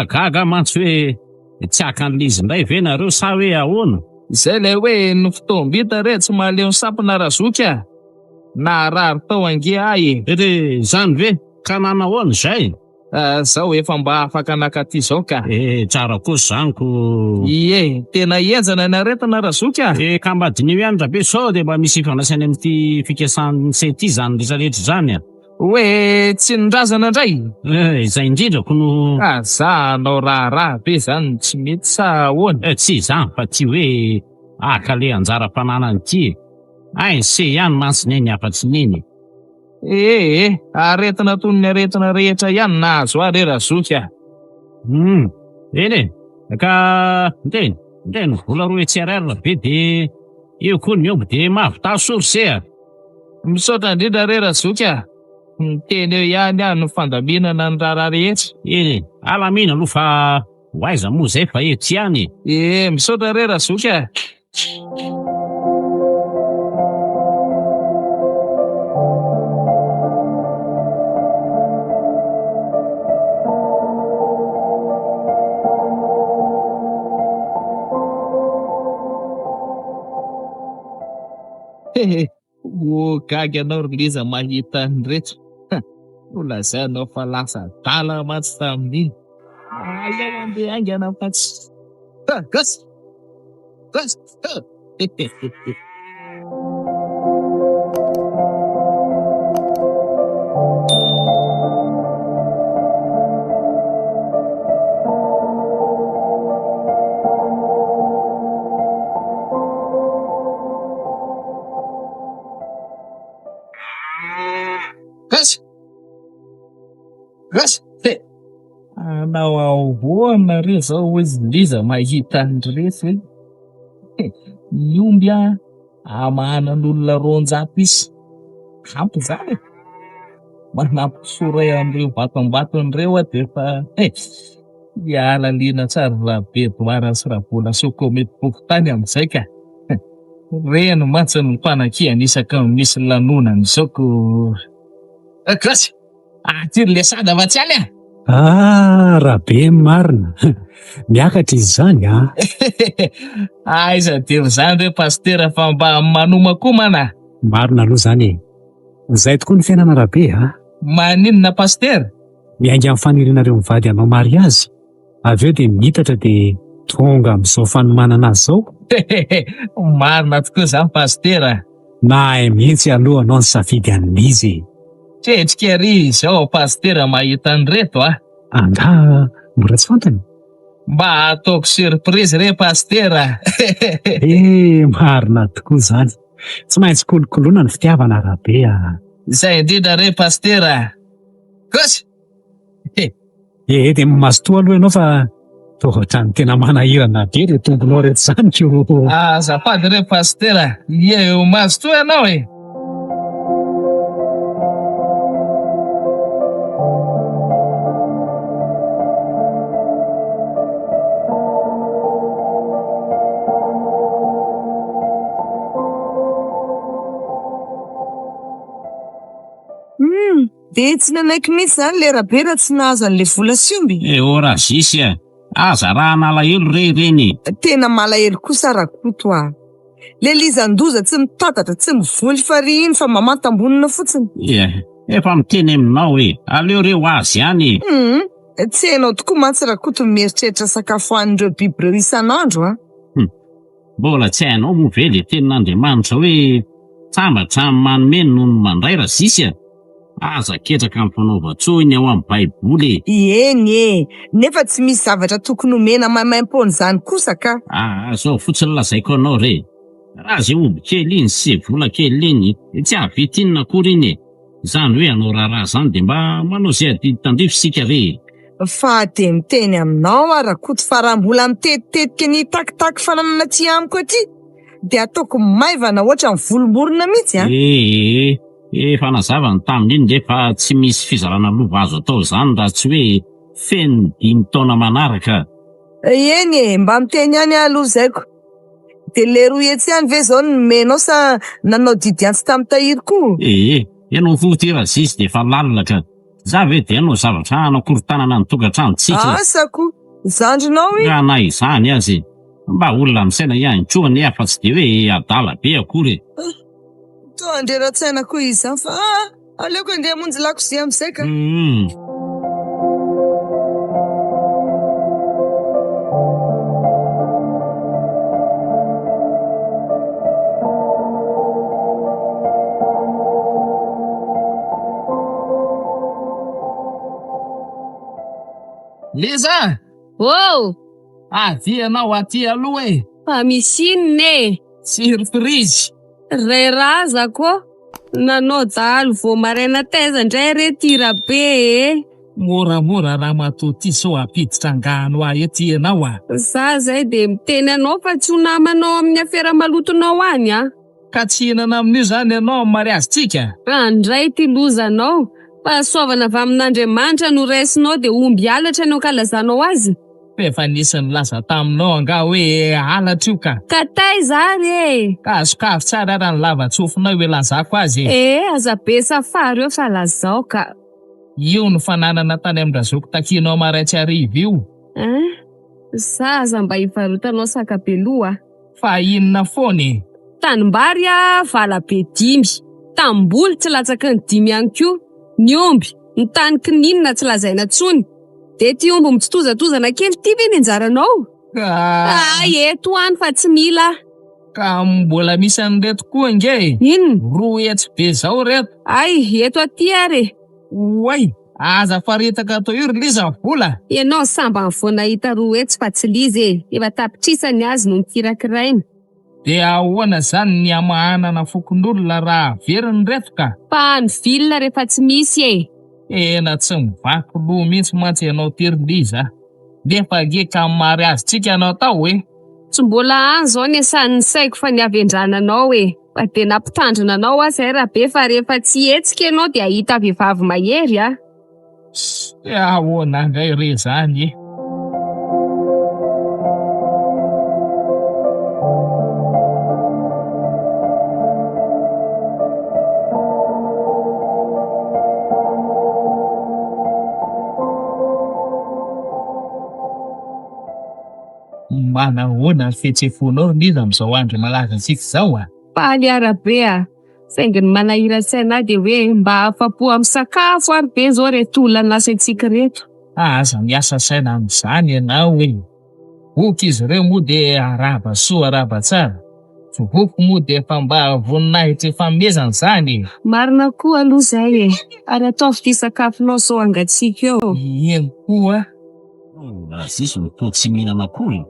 Gaga mantsy hoe tsy haka ny Lizy indray ve nareo sa hoe ahoana? Izay le hoe ny fitombita re tsy mahaleo sampona Razoka. Na rary tao ange ahy. Zany ve? Ka nanahoana izay? Zao efa mba afaka nakaty zao ka. Tsara kosa zaniko. Tena enjana ny aretina Razoka. Ka mba dinio ihany Rabe sao dia mba misy ifandraisany amin'ity fikasany sety zany rehetrarehetra zany a. Hoe tsy nindrazana indray. Izay indrindrako no... Za anao raha be zany tsy mety sa ahoana? Tsy izany fa ty hoe akale anjara-pananany ty. Se ihany mansiny ny afatsy neny. Aretina toy ny aretina rehetra ihany na azo ary Razoka. Ka ndeny vola roa HRR be dia io koa ny omby dia mahavita sorsea. Misaotra indrindra re Razoka. Teny eo ihany ny fandaminana ny raha rehetra. Alamina aloha fa hoaiza moa zay fa eto ihany. Misaotra re Razoka. Gaga anao Liza mahita ny rehetra. Olazay anao fa lasa dala matsy tamin'iny. Aleo andeha aingana fa tsy. Gas. Anao ahoana re zao izy Liza mahita ny rehetra. Ny omby amahanan'olona roanjato isy. Ampy zany. Manampy soray amin'ireo vatom-baton'ireo dia fa hiala lina tsara raha be doara sy raha bola soko mety pokotany amin'izay ka. Reno mantsy ny mpanakiana isaka misy lanonana izako. Gasy, atiry lesada vatsiany Rabe marina. Miakatra izy zany aiza devo zany re pastera fa mba manomakomana. Marina aloha zany. Zay tokoa ny fiainana rabe Maninona pastera? Miainga amin'ny fanirinareo mivady anao mariazy. Avy eo dia mitatra dia tonga amin'izao fanomanana azy zao. Marina tokoa zany pastera. Nahay mihitsy aloha anao ny safidy an'izy. Ketrika ry izao pastera mahita an'ireto Anga mora tsy fantany. Mba ataoko surprise re pastera. Marina tokoa zany. Tsy maintsy kolokoloana ny fitiavana rabe Zay indrindra re pastera. Kosy. Dia mazotoa aloha ianao fa tohatra ny tena manahirana be re tombonao reto zany ko. Azafady re pastera. Eo mazotoa ianao Dia tsy nanaiky mihitsy zany le rabe raha tsy nahazo an'le vola siomby. Ora zisy aza raha nalahelo reny. Tena malahelo kosa rakoto Le lizandoza tsy mitatatra tsy mivoly fary iny fa mamantambonina fotsiny. Efa miteny aminao aleo reo azy ihany. Tsy hainao tokoa mantsy rakoto mieritreritra sakafo hoanin'ireo biby ireo isan'andro Mbola tsy hainao moa ve le tenin'Andriamanitra hoe sambatra manome noho ny mandray raha zisy aza ketraka amin'ny fanaova-tsoiny ao amin'ny baiboly. Eny nefa tsy misy zavatra tokony omena maimaim-pony zany kosa ka. Zao fotsiny lazaiko anao re. Raha zay omby kely iny sy vola kely iny tsy avitinina akory iny. Zany hoe anao raha zany dia mba manao zay adidy tandrifo sika re. Fa dia miteny aminao rakoto fa raha mbola mitetitetika ny takitaky fananana ty amiko aty dia ataoko maivana ohatra ny volomborona mihitsy Efa nazava ny tamin'iny nefa tsy misy fizarana lova azo atao zany raha tsy hoe feno 5 taona manaraka. Eny mba miteny ihany aloha zaiko. Dia le roa etsy ihany ve zao nomenao sa nanao didy antsy tamin'ny tahiry koa? Ianao voty raha zisy dia efa lalaka. Za ve dia ianao zavatra anakorontanana ny tokantranontsika. Asako zandrinao raha na izany azy mba olona misaina ihany-troany fa tsy dia hoe adala be akory. To andreran-tsaina koa izy fa aleoko andeha monjy lakozia amin'izay ka. Liza! Avy ianao aty aloha Fa misy inona surprise. Ray razako nanao dahalo vao maraina taiza indray re tira be Moramora raha matoa ty so apiditra angano ety ianao Za zay dia miteny anao fa tsy ho namanao amin'ny afera malotonao any Ka tsy hinana amin'io zany ianao amin'ny mariazitsika? Andray ty lozanao fa soavana avy amin'Andriamanitra no raisinao dia omby halatra anao kalazanao azy. Efa nisy nilaza taminao anga hoe halatra io ka. Ka taiza re? Kazokavo tsara raha ny lava-tsofinao hoe lazako azy. Aza be safary eo fa lazao ka. Io ny fananana tany amin'ny razoko takinao maraitsy ariva io. Zaza mba hivarotanao sakabeloa. Fa inona foany? Tanimbary vala be 5. Tamboly tsy latsaky ny 5 ihany koa. Ny omby, ny tany kininina tsy lazaina tsony. Dia ty omby mitsitozatozana kely ty ve ny anjaranao? Eto any fa tsy mila. Ka mbola misy an'ireto koa nge? Inona? Roa etsy be zao reto. Eto aty are. Way, aza faritaka atao io ry Liza vola. Ianao samba ny vao nahita roa etsy fa tsy lizy efa tapitrisany azy no mikirakiraina. Dia ahoana zany ny amahanana fokon'olona raha veriny reto ka? Pa ny vilona rehefa tsy misy Ena tsy mivaky loha mihitsy mantsy ianao tery Liza. Nefa ge ka mariazitsika anao tao Tsy mbola any zao ny asan'ny saiko fa ny avendrananao fa dia nampitandrina anao azy rabe fa rehefa tsy hetsika ianao dia ahita vehivavy mahery ahoana angay re zany manahoana ny fihetsehfonao liza amin'izao andro malaza antsika izao a? Paly arabe saingy ny manahira saina dia hoe mba afa-po amin'ny sakafo ary be zao reto olona nasantsika reto. Aza miasa saina amin'izany ianao hoe boky izy ireo moa dia araba soa araba tsara. Boky moa dia efa mba voninahitra efanomezana izany. Marina koa aloha izay ary ataovy ity sakafonao zao angatsiaka eo. Ino koa? Sisy to tsy mihinana akoho.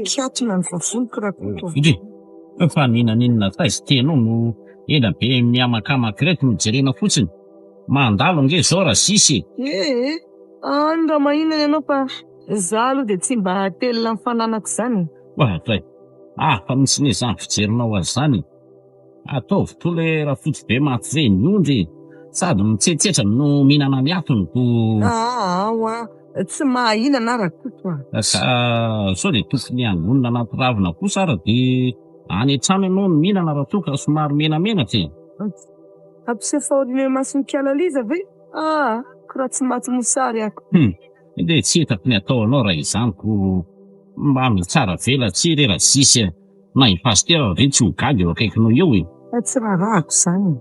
Kiatona ny vavoniko Rakoto. Indri fa nihinan'inona taizy tenao no ela be miamakamak reto no jerena fotsiny. Mandalo nge zao raha sisy. Any raha mahinana ianao fa za aloha dia tsy mba telona mifananako izany. Tay fa misy ne zany fijerinao azy zany. Ataovy to le raha fotsy be maty ve nyondry sady mitsetsetra no mihinana miatony ko. Tsy mahinana Rakoto. Ka sao dia tokony angonina anaty ravina kosa ara dia any an-trano ianao no mihinana raha toa ka somary menamena ty. Ampisefa orin'ny masonkiala liza ve? Koraha tsy maty mosary ako. Dia tsy hitako ny atao anao raha izany ko mba mitsara vela tsy re raha sisy na i pastera ve tsy ho gaga eo akaikinao eo e. Tsy rarahako izany.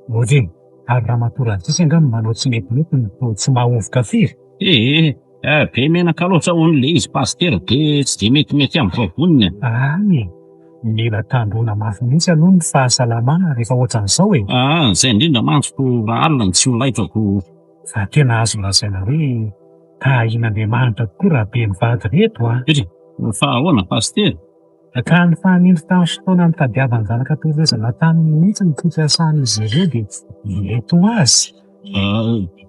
Modiny, ary raha matoran'ny sisy angamba manao tsy mety no tsy mahovoka firy. Be menaka loatra hoan'le izy pastera dia tsy dia metimety amin'ny vavoniny. Mila tandrona mafy mihitsy aloha ny fahasalamana rehefa ohatran'izao e. Izay indrindra mantsoko raha alina ny tsy ho laitrako. Fa tena azo lazaina hoe tahian'Andriamanitra tokoa raha be mivady reto. Fa ahoana pastera? Ka ny fahanindro tamin'ny fotoana mitadiavany zanaka torezana taminy mihitsy ny fampiasan'izy ireo dia eto azy.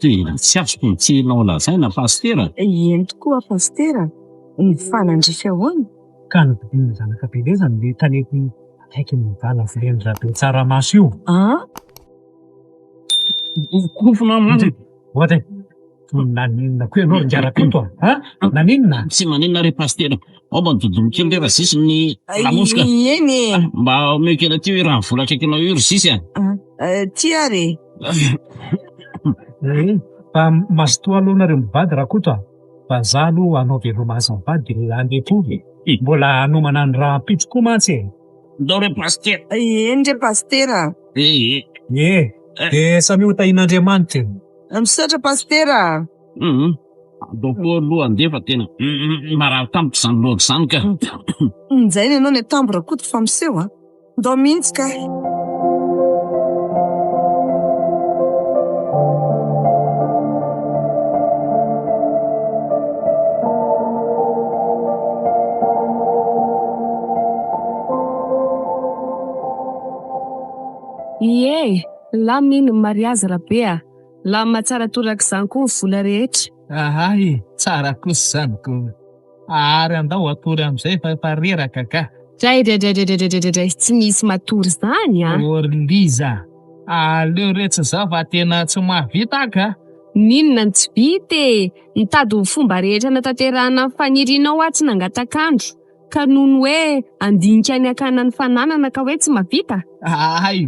Dia tsy azoko mitsinao lazaina pastera. Eny tokoa pastera, ny fanandrika ahoana? Ka ny bidin'ny zanaka belezany le tanety akaiky ny vala vileny rabe tsaramaso io. Kofona mandry. Ohatry naninona koa ianao Rakoto naninona? Tsy maninona re pastera. Ao mba nidodolo kely le raha sisy ny lamoska. Eny. Mba omeo kely aty hoe raha ny vola akaikinao io ry sisy Ty ary. Fa mazotoa alohanareo mivady Rakoto fa za aloha anao veloma azy mivady dia andetovy. Mbola anomana ny raha pitro mantsy e. Ndao re pastera. Eny re pastera. Dia samy ho tahin'Andriamanitra. Misaotra pastera. Andao koa aloha andefa tena marary tampoka izany loatra izany ka. Njaina ianao ny tambo Rakoto fa miseho ndao mihitsy ka. La mino mariazy rabe la matsara toraka izany koa ny vola rehetra. Tsara kosa izany ko. Ary andao atory amin'izay fa reraka ka. Dray tsy misy matory izany Liza, aleo rehetra izao fa tena tsy mahavita ka. Ninona ny tsy vita nitady ny fomba rehetra natanterahana ny fanirianao atsy nangatakandro ka noho ny hoe andinika ny akana ny fananana ka hoe tsy mahavita.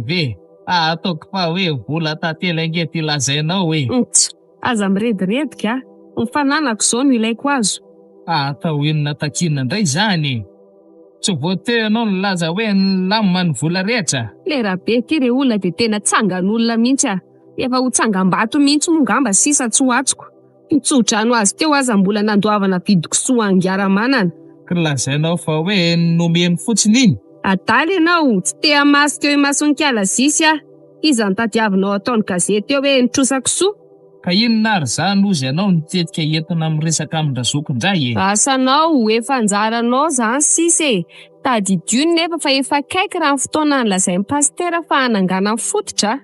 Ve ataoko fa hoe vola tantela ingety ilazainao hoe. Aza mirediredy ny fananako izao no ilaiko azo. Atao inona takinana indray izany? Tsy voatery ianao nilaza hoe nilamina ny vola rehetra. Le rabe ty re olona dia tena tsangan'olona mihitsy efa ho tsangam-bato mihitsy mongamba sisa tsy ho atsoko. Nitsodrano azy teo aza mbola nandoavana vidiko soa angaramanana. Lazainao fa hoe nomeny fotsiny iny. Adaly ianao tsy te hamasika eo imasonkiala sisy iza ny tadiavinao ataon'ny gazety eo hoe nitrosako soa. Ka inona ary zany ozy ianao nitetika entina miresaka amin-drazoko indray Asanao efa anjaranao zany sisy tadidio nefa fa efa kaiky raha ny fotoana nolazain'ny pastera fa hanangana fototra.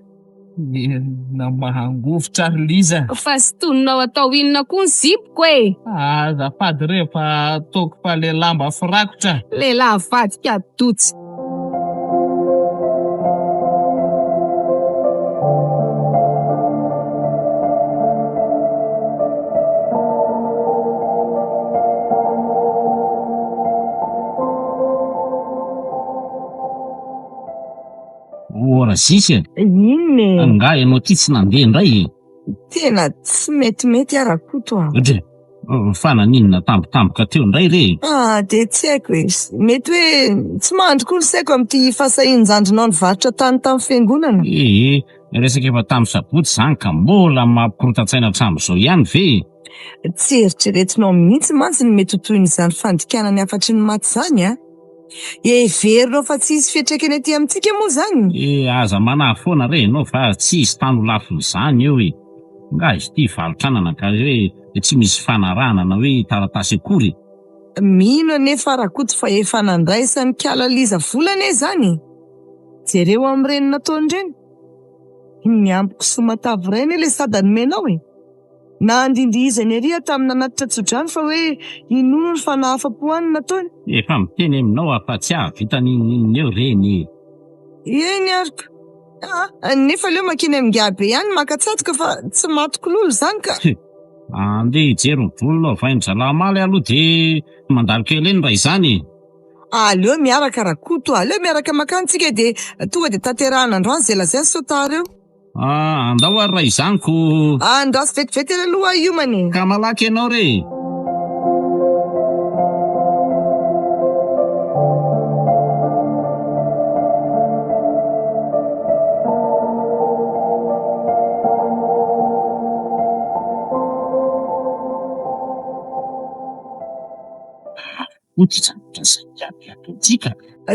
Na mahangofotra ary Liza. Fa sy tononao atao inona koa ny zipoko azafady rehefa ataoko fa le lamba firakotra. Lehilahy vadika dotsy. Ora sisy nga ianao ty tsy nandeha indray. Tena tsy metimety Rakoto. Fananinona tampotampoka teo indray re. De tsy haiko izy. Mety hoe tsy mandry koa ny saiko amin'ity fahasahian-jandrinao nivarotra tany tamin'ny fiangonana. Resaka efa tamin'ny sabotsy zany ka mbola mampikorota-tsaina hatramin'izao ihany ve? Tsy eritreretinao mihitsy mantsy ny mety ho toy n'izany fandikanany afatry ny maty zany a. Everinao fa tsy hisy fiantraikany aty amintsika moa zany. Aza manahy foana re ianao fa tsy hisy tany ho lafin'izany eo e. Nga izy ity valotranana ka hoe tsy misy fanarahana na hoe taratasy akory. Mino anefa Rakoto fa efa nandraisany Kalaliza volana e zany. Jereo amin'ireny nataony ireny. Ny ampiko somatavy ireny le sady nomenao e. Na andindihizany ery tamin'ny nanatitra tsodrano fa hoe inona ny fanahafa-po any nataony. Efa miteny aminao afa tsy ahavitany eo reny. Eny ariko. Nefa leo makeny amin'ngabe ihany makatsatoka fa tsy matoko lolo zany ka. Andeha hijery ny volonao vain'ny zalamaly aloha de mandalo kely eny raha izany. Aleo miaraka Rakoto, aleo miaraka makantsika de tonga de tanterahana androany zay lazainy sotary eo. Andao ary raha izaniko. Andraso vetivety ely aloha io mane. Ka malaky ianao re.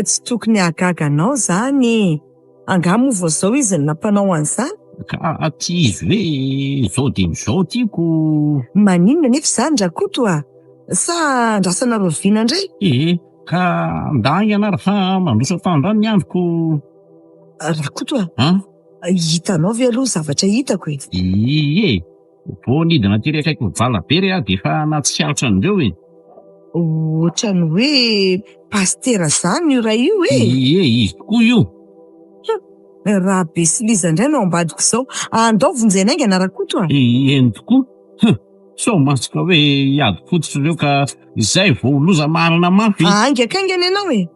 Tsy tokony hagaganao zany. Angamo vao zao izy ny nampanao an'izany. Ka aty izy hoe zao de mizao tiako. Maninona nefa zany Rakoto a? Sa andrasana roviana indray? Ka nda ianara fa mandroso fandrano ny androko. Rakoto a? Hitanao ve aloha zavatra hitako e? Vao nidina ty rehetraiko vala be re de efa natsiaritra an'ireo e. Ohatrany hoe pastera zany io raha io e. Izy tokoa io. Raha be sy liza indray no ambadiko izao. Andao vonjena aingana Rakoto a? Eny tokoa. So masika hoe hiady fototra ireo ka izay vao loza marina mafy. Aingakaingana ianao e.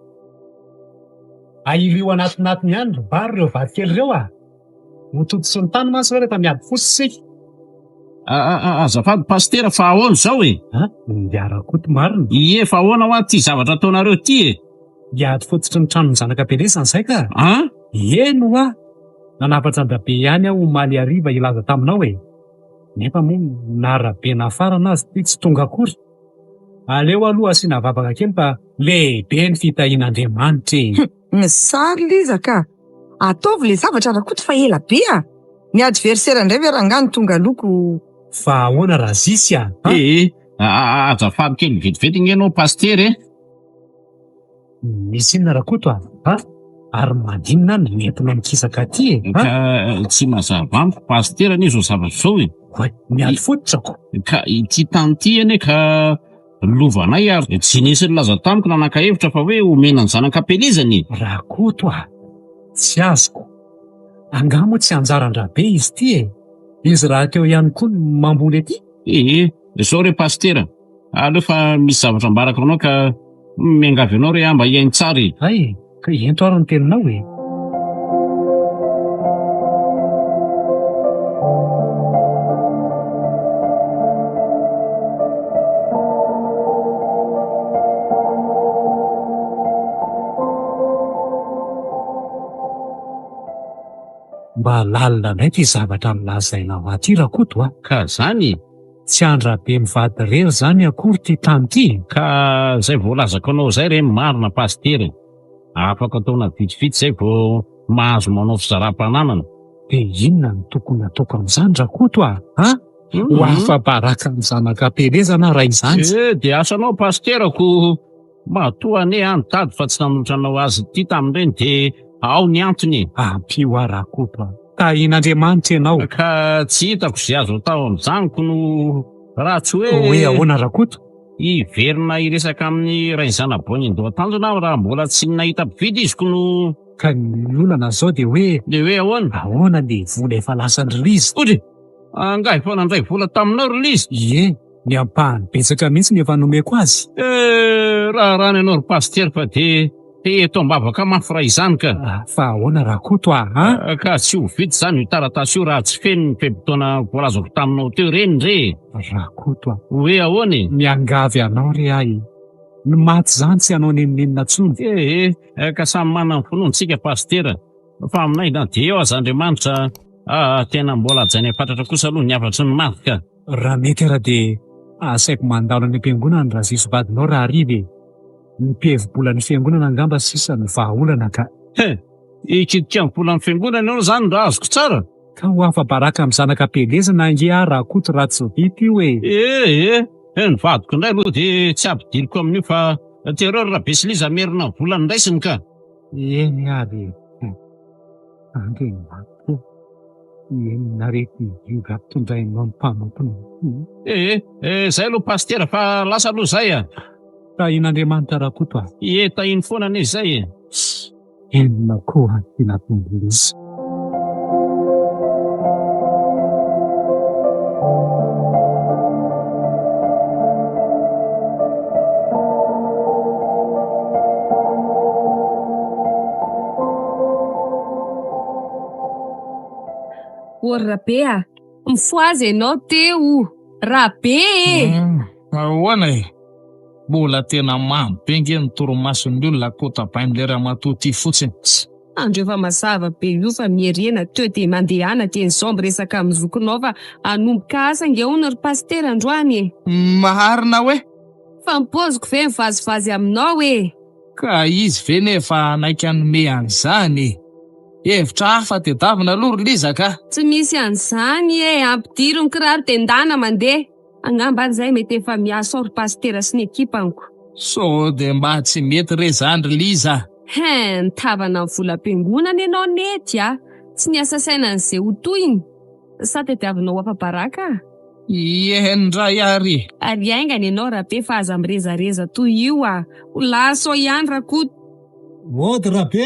Ailio anatinatiny ihany ry vary ireo vadikely ireo a. Mototo sy ny tany mantsy rehefa miady fosisika. Azafady pastera fa ahoana zao e? Ndia Rakoto marina. Fa ahoana ho aty zavatra ataonareo ty e? Hiady fototry ny tranon'ny zanaka Pelesany izay ka. Eno a. Nanafatra dabe ihany aho omaly hariva ilaza taminao e. Nefa moa narabe nafara nazy ty tsy tonga akory. Aleo aloha asiana vavaka kely fa lehibe ny fitahian'Andriamanitra e. Ny sary liza ka. Ataovy le zavatra Rakoto fa ela be a. Ny adversera indray ve rangano tonga loko. Fa ahoana raha zisy a? Azafady kely vetivety ianao pastera e. Misy inona Rakoto a? Ary maninona ny nentina mikisaka aty e? Tsy mazava amiko pastera ny zao zavatra zao e. Miady fototrako. Ka ity tany ty ane ka lovanay ary tsy nisy laza tamiko nanaka-hevitra fa hoe omena ny zanaka Pelizany. Rakoto a. Tsy azoko. Angamo tsy anjaran-drabe izy ty e. Izy raha teo ihany koa mamboly aty. Zao re pastera. Aleo fa misy zavatra mbarako anao ka miangavy anao re mba hiainy tsara e. Ka ento ary ny teninao e. Mba lalina indray ty zavatra milazainao aty Rakoto a. Ka zany tsy andrabe mivady rery zany akory ty tany ty. Ka zay vao lazako anao zay re marina pastera. Afaka ataona vitsivitsy zay vao mahazo manao fizaram-pananana. De inona ny tokony ataoko amin'izany Rakoto a? Ho afa-baraka ny zanaka Pelezana raha izany. De asanao pasterako matoa ane antady fa tsy namonotranao azy ty tamin'ireny de ao ny antony. Ampio a Rakoto a. Tahian'Andriamanitra ianao. Ka tsy hitako zay azo atao amin'izaniko no raha tsy hoe ahoana Rakoto? Iverina iresaka amin'ny ray zana-boany Andohatanjona raha mbola tsy nahita mpividy iziko no. Ka ny olana zao de hoe ahoana? Ahoana le vola efa lasan'ny Lizy? Ody, angahy fa nandray vola taminao ry Lizy. Ny ampahany betsaka mihitsy ny efa nomeko azy. Raha rano ianao ry pastera fa de eto ambavaka mafy izany ka. Fa ahoana Rakoto Ka tsy ho vita zany io taratasy io raha tsy feno ny fehibotona voalazako taminao teo reny re. Rakoto Hoe ahoana e? miangavy anao re ahy. Ny maty zany tsy anao neninenina tsony. Ka samy manana ny finoantsika pastera. Fa aminay na dia eo aza Andriamanitra tena mbola hajaina fatratra kosa aloha ny afatry ny maty ka. Raha mety ara dia asaiko mandalo any am-piangonana raha ziso vadinao raha ariva. Ny mpihevi-bolan'ny fiangonana angamba sisa ny vahaolana ka. Ikidika ny volan'ny fiangonana ianao zany raha azoko tsara. Ka ho afa-baraka amin'ny zanaka pelezana ange Rakoto raha tsy vita io e. Ny vadiko indray aloha dia tsy ampidiriko amin'io fa tereo raha Besiliza merina volany raisiny ka. Eny ary. Andreny vato. Narety io tondrainao ny mpamotona. Zay aloha pastera fa lasa aloha zay Tahin'Andriamanitra Rakoto tahiny foana anie zay enina koa tinatongolisy. Rabe mifoazy ianao teo. Rabe Ahoana e? Mbola tena mamy be nge ny toromason'ny olona kotapainy lera matoty fotsiny. Andreo fa mazava be io fa mierena teo dia mandehana dia izao miresaka amin'ny zokinao fa hanomboka asa nge hono ry pastera androany e. Maharina hoe? Fa mipoziko ve mivazivazy aminao e? Ka izy ve nefa naika anome an'izany? Hevitra hafa tedavina aloha ry Liza ka. Tsy misy an'izany e, ampidiro ny kiraro dia ndana mandeha. Angamba an'izay mety efa miasa ao ry pastera sy ny ekipaniko. So dia mba tsy mety re zany ry Liza. Nitavana ny volam-piangonana ianao nety tsy niasa saina an'izay ho toyiny. Sa tadiavinao afa-baraka? Ndray ary. Ary aingana ianao Rabe fa aza mirezareza toy io ho laso ihany Rakoto. Ody Rabe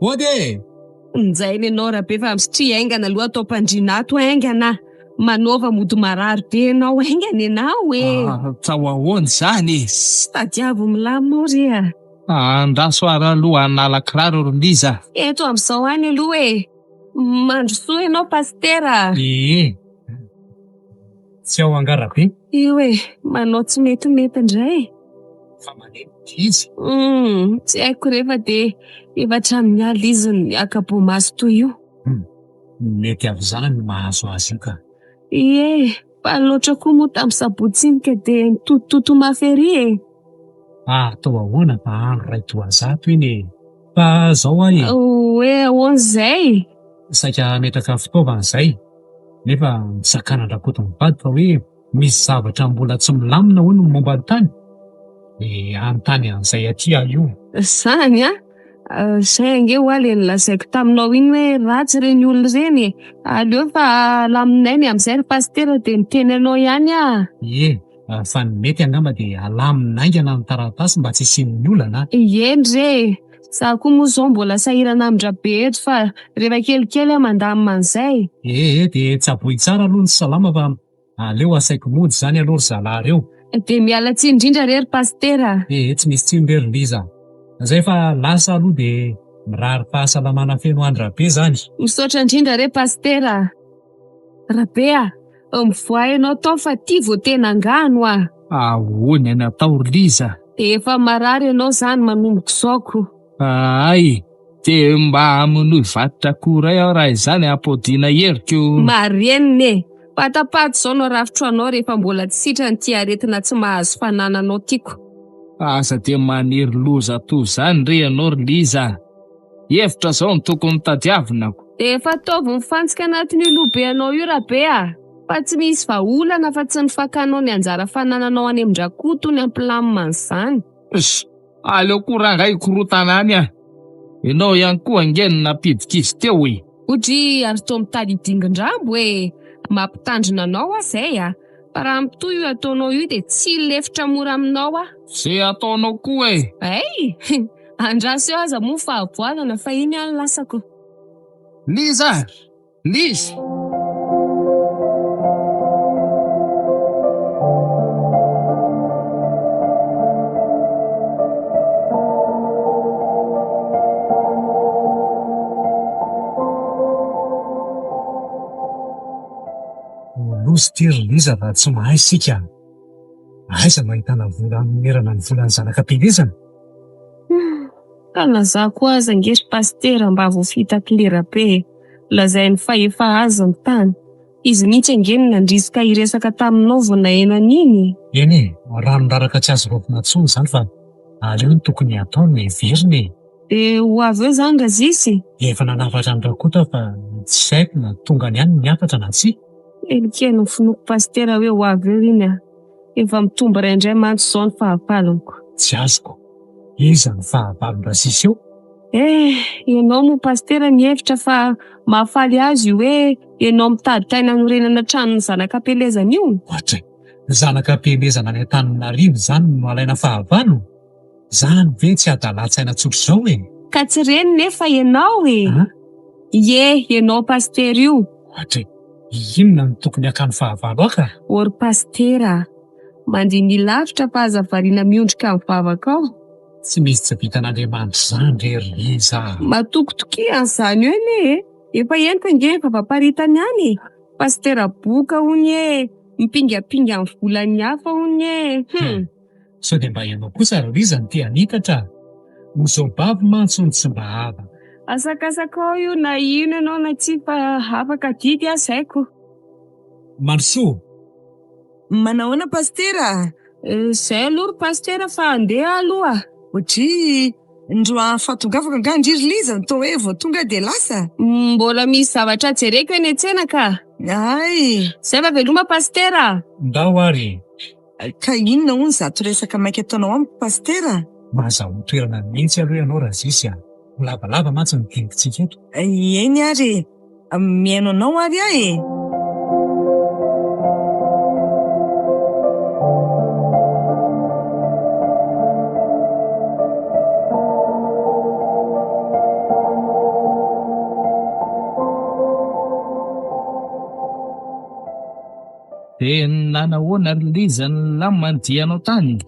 Ody Njaina ianao Rabe fa misitry aingana aloha atao mpandrinato aingana. Manova mody marary be ianao aingana ianao e. Tao ahoana zany? Sy tadiavo milaminao re Andraso ara aloha anala kiraro ry Liza. Eto amin'izao any aloha e. Mandrosoa ianao pastera. Tsy ao Angarabe. Io e, manao tsy metimety indray. Fa manenty izy. Tsy haiko rehefa dia efa hatramin'ny alina izy ny akabomaso toy io. Mety avy zany ny mahazo azy io ka. Fa loatra koa moa tamin'ny sabotsinika dia nitotototo mafery e. Atao ahoana fa andro ray toazato iny e. Fa zao ahy ahoana izay? saika metraka fitaovana izay. Nefa misakana Rakoto mivady fa hoe misy zavatra mbola tsy milamina hono ny momba ny tany. Anontany an'izay aty ahy io. Zany zay ange ho aly nilazaiko taminao iny hoe ratsy ireny olona ireny. Aleo fa laminay ny amin'izay ry pastera dia miteny anao ihany fa ny mety angamba dia alaminaingana ny taratasy mba tsy isian'ny olana. Eny re, za koa moa izao mbola sahirana amin'ny Rabe eto fa rehefa kelikely mandamina an'izay. Dia tsy aboy tsara aloha ny salama fa aleo asaiko mody zany aloha ry zalahy reo. Dia miala tsiny indrindra re ry pastera. Tsy misy tsiny re ry Liza. Zay fa lasa aloha dia mirary fahasalamana feno andro Rabe zany. Misaotra indrindra re pastera. Rabe mivoa ianao tao fa ty vo tena angano Ahoana any atao ry Liza? Dia efa marary ianao zany manomboka zaoko. Dia mba amonoy vatitra koray aho raha izany ampodiana heriko. Marenina e. Patapaty izao no rafitro anao rehefa mbola tsy sitrany ty aretina tsy mahazo fanananao tiako. Asa dia maniry loza toy zany re ianao ry Liza. Hevitra zao ny tokony tadiavinako. Dia efa ataovy mifantsika anatin'ny lobe anao io Rabe fa tsy misy vahaolana fa tsy nifakanao ny anjara fanananao any amin-Drakoto ny ampilamina an'izany. Aleo korangahy korotana any ianao ihany koa angeny napidika izy teo e. Otry ary toa mitady hidingin-drambo mampitandrina anao zay fa raha mitoy io ataonao io dia tsy lefitra mora aminao Zay ataonao koa andraso eo aza moa fa avoazana fa iny any lasako. Liza! Mandroso ty Liza raha tsy mahay sika. Aiza mahitana vola merana ny volan'ny zanakam-pielezana? Kalazako aza angesy pastera mba voafitako lera-pe. Lazainy fa efa aza ny tany. Izy mihitsy angeny nandrisika iresaka taminao vao nahena an'iny. Eny ranondraraka tsy azo rofina tsony izany fa aleo ny tokony ataony veriny. Ho avy eo zany Razisy. Efa nanafatra ny Rakota fa tsy haiko na tonga ny any niafatra na tsy. Elikely ny finoko pastera hoe ho avy eo iny a. Efa mitombo raindray mantsy zao ny fahavalonko. Tsy azoko. Iza ny fahavalon Razisy eo? Ianao mo pastera mihevitra fa mahafaly azy hoe ianao mitady taina hanorenana tranon'ny zanakam-pielezana io. Ohatra, zanakam-pielezana any Antananarivo zany no alaina fahavalo. Zany ve tsy adalan-tsaina tsotra izao e? Ka tsy reny nefa ianao e. Ianao pastera io. Ohatra, inona no tokony hakany fahavalo aka? Ory pastera, mandiny lavitra fa aza variana miondrika amin'ny vavaka ao. Tsy misy tsy vitan'Andriamanitra zany rery Liza. Matokotoky an'izany eo anie. Efa entika nge fa vaparitany any. Pastera boka hony e. Mipingapinga amin'ny volany hafa hony e. So dia mba ianao kosa Liza ny tia nikatra. Mizobavy mantsy tsy mba hava. Asakasaka ao io na ino ianao na tsy fa afaka didy azaiko. Marso. Manahoana pastera? Zay aloha ry pastera fa andeha aloha. Otry ndroa fatongavaka ngandriry Liza to hoe vao tonga dia lasa. Mbola misy zavatra jereko eny an-tsena ka. Ay. Zay fa veloma pastera. Ndao ary. Ka inona hono zato resaka maika ataonao amiko pastera? Mahazaho toerana mihitsy aloha ianao Razisy a. Lavalava mantsy ny dingitsika eto. Eny ary. Mihaino anao ary ahy. Dia nanahoana ry Liza ny lamandianao tany?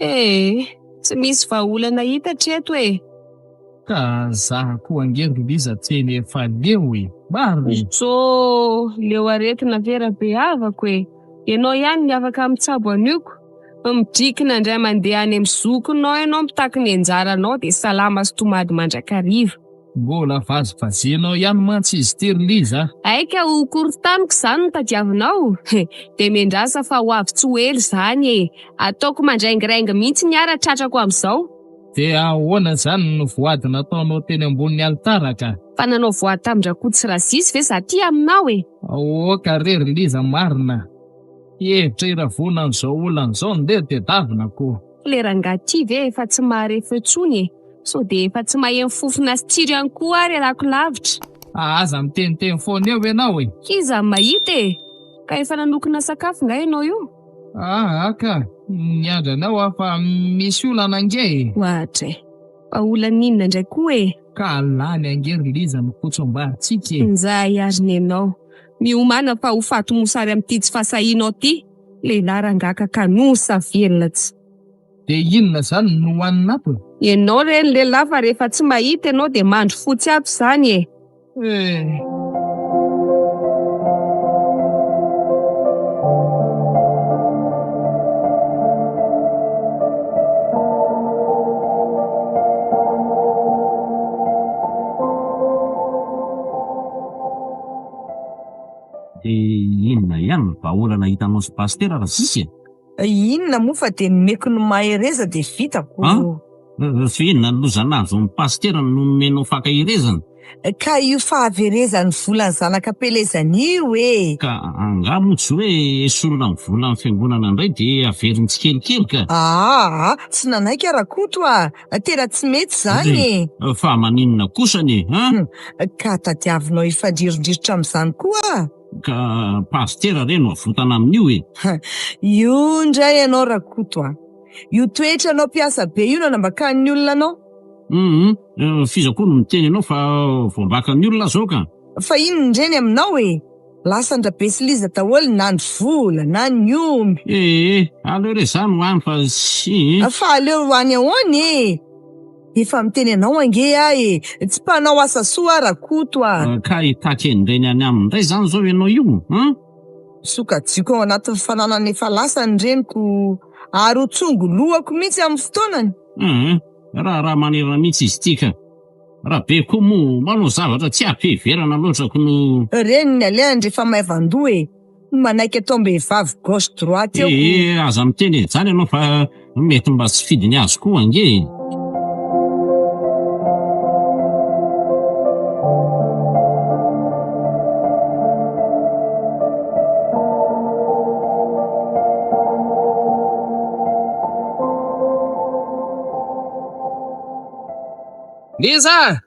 Tsy misy vahaolana hita treto e. Ka zaho koa angery Liza teny efa leo e. Mary. Leo aretina vera be havako e. Ianao ihany ny afaka mitsabo aniko. Midrikina indray mandeha any amin'ny zokinao ianao mitaky ny anjaranao dia salama sy tomady mandrakariva. Mbola vazivazianao ihany mantsy izy ty ry Liza. Aika ho korotaniko izany no tadiavinao. Dia mendrasa fa ho avy tsy ho ely izany e. Ataoko mandraingirangy mihitsy ny ara tratrako amin'izao. Dia ahoana zany no voady nataonao teny ambonin'ny alitara ka? Fa nanao voady tamin-drakoto Razisy ve za ty aminao e? Ka rery Liza marina. Hevitra iravona an'izao olana izao ndeha tedavina koa. Lerangaty ve efa tsy maharefa etsony e? So dia efa tsy maheno fofona sy tsiro ihany koa ary alako lavitra. Aza miteniteny foana eo ianao e. Kiza mahita e. Ka efa nanokona sakafo nga ianao io? Ka niandranao fa misy olana ange e. Ohatra e. Fa olana inona indray koa e? Ka lany angery Liza mikotsom-baritsika e. Nzay ariny ianao. Miomana fa ho fato mosary amin'ity tsy fahasahianao ty. Lehilahy rangaka kanosa velona tsy. Dia inona zany no hoanina ato? Ianao reny lehilahy fa rehefa tsy mahita ianao dia mandro fotsy aby izany e. Inona ihany vahaolana hitanao sy pastera Razisy e? Inona moa fa dia nomeko ny mahereza dia vitako. Inona no lozanazo ny pastera no nomenao fakahirezana? Ka io fahaverezan'ny volan'ny zanakam-pielezana io e. Ka angamo tsy hoe esorina ny vola ny fiangonana indray dia averiny tsikelikely ka? Tsy nanaiky Rakoto tena tsy mety zany. Fa maninona kosa ne? Ka tadiavinao ifandrirondrirotra amin'izany koa. Ka pastera reno avotana amin'io e. Io ndray ianao Rakoto io toetra anao piasa be io nanambakany olona anao. Fiza koa no miteny anao fa voambakany olona zao ka. Fa ino ndreny aminao e? Lasa ndrabe sy Liza daholo na ny vola na ny omby. Aleo re zany hoany fa sy. Fa aleo hoany ahoany e? Efa miteny anao ange e. Tsy mpanao asa soa Rakoto Ka hitaky endreny any amindray zany zao ianao io. Sokajiko ao anatin'ny fananana efa lasany reniko ary ho tsongo lohako mihitsy amin'ny fotoanany. Raha manerana mihitsy izy tika. Raha be koa moa manao zavatra tsy ampiheverana loatrako no... Reny ny alehany rehefa maivan-doha manaiky atao mbehivavy gauche droite eo. Aza miteny ejany ianao fa mety mba tsy fidiny azy koa ange. Liza!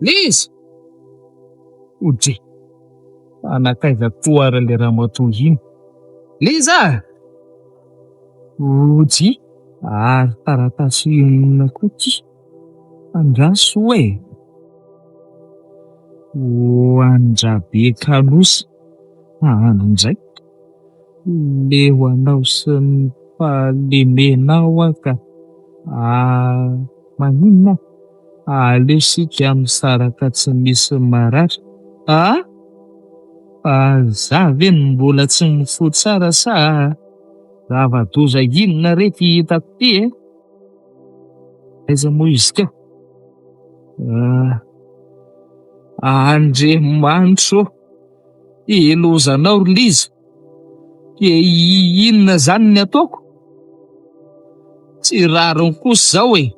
Liza! Oje, anakaiza toara le ramatoa iny. Liza! Oje, ary taratasy inona koa ty? Andraso hoe. Andrabe Kalosy. Andray. Le ho anao sy ny fahalemenao ka. Maninona? Alesika misaraka tsy misy maratra. Za ve mbola tsy mifoha tsara sa zava-doza inona rety hitako ty aiza moa izy ka? Andriamanitro, elozanao Liza. Inona zany ny ataoko? Tsy rariny kosa zao e.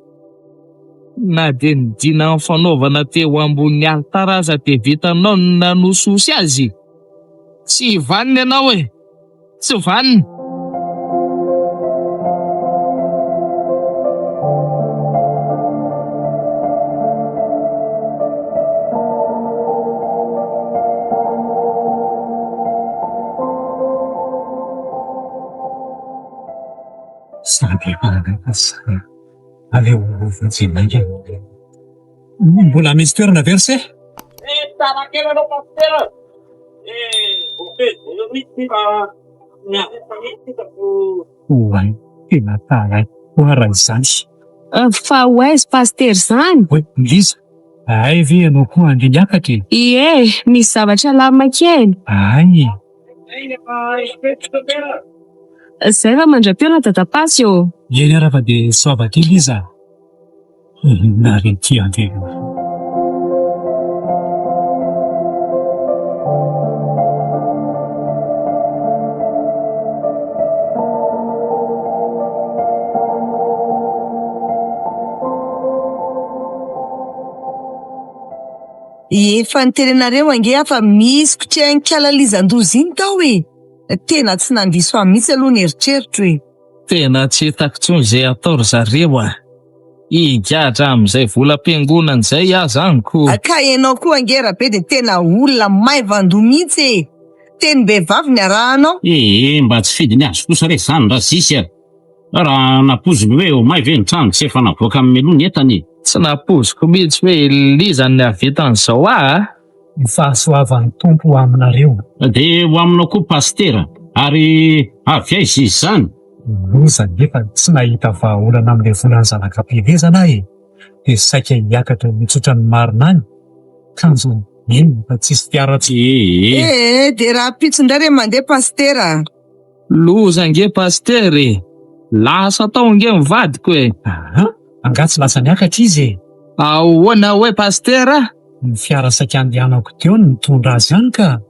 Na dia nidina amin'ny fanaovana teo ambony altaraza dia vitanao ny nanososy azy. Tsy vaniny ianao e. Tsy vaniny. Sady fananakasana aleo vojimaika. Mbola misy toerana verse? Tarakely anao pasteur. Oay, tena tara oara izany. Fa oaizy pasteur zany? Oe, Liza, ay ve ianao koa andeha niakatra e? Ie, misy zavatra lamina kely. Ay. Zay va mandra-piona dadapasy eo. Eny raha fa dia soava kely Liza. Nareny ty andeha. Efa niterenareo ange afa misy kotrehankala Lizandozy iny tao e. Tena tsy nandiso ahy mihitsy aloha ny eritreritro e. Tena tsy hitako tsony zay atao ry zareo higadra amin'izay volam-piangonana izay aho zaniko. Ka ianao koa angera be dia tena olona maivan-doha mihitsy e. Tenim-behivavy ny arahanao. Mba tsy fidiny azy kosa re zany raha sisy raha napoziny hoe ho may ve ny trano tsy efa navoaka amin'ny melony entany. Tsy napoziko mihitsy hoe Liza ny havetan'izao Ny fahasoavan'ny tompo aminareo. Dia ho aminao koa pasteur, ary avy aiza izy izany? Loza nefa tsy nahita vahaolana amin'ilay volany zanakam-pivezana e. Dia saika hiakatra mitsotra ny marina any. Kanjo eny fa tsisy fiara tsy. Dia raha pitsondray re mandeha pasteur. Loza nge pasteur e. Lasa tao nge mivadiko e. Angatsy lasa niakatra izy e. Ahoana hoe pasteur? Ny fiara saika andehanako teo ny mitondra azy ihany ka.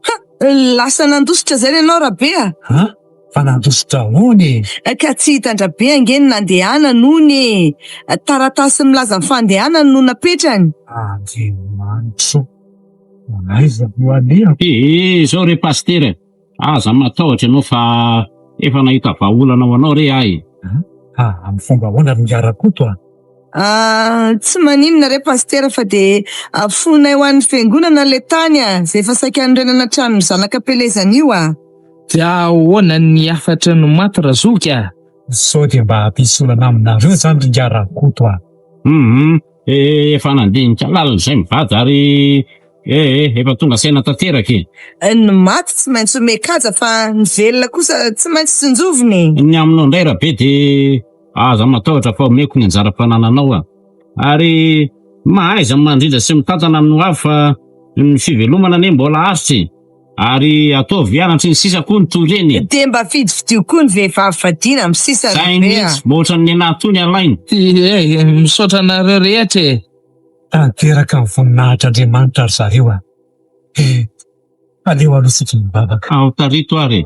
Lasa nandositra zay ianao rabe Fa nandositra hoany e. Ka tsy hitandrabe angeny nandehana nony taratasy milaza ny fandehanany no napetrany. Andriamanitro. Aiza no aleha. Zao re pasteur, aza matahotra ianao fa efa nahita vahaolana ho anao re ahy. Amin'ny fomba ahoana ry miarakoto Tsy maninona re pasteur fa dia fonay ho an'ny fiangonana le tany zay efa saika nirenana trano ny zanakam-pelezana io Dia ahoana ny afatra no maty razoka? Sao dia mba hampisolana aminareo zany ry miarakoto Efa nandinika lalana izay mivady ary efa tonga saina tanteraka ny maty tsy maintsy mekaja fa ny velona kosa tsy maintsy sinjoviny. Ny aminao indray rabe dia aza matahotra fa omeko ny anjara-panananao ary mahaiza mandrindra sy mitantana amin'ny ho avy fa ny fivelomana ane mbola arotsy. Ary atao vianatry ny sisa koa ny toleny. Dia mba fidy fidio koa ny vehivavy vadiana amin'ny sisa Zay bea. mihitsy motra ny anahy ny alainy. Misaotra anareo rehetra e. Tanteraka ny voninahitr'Andriamanitra ry zareo a. Aleo aloha sika mibavaka. Ao tarito ary.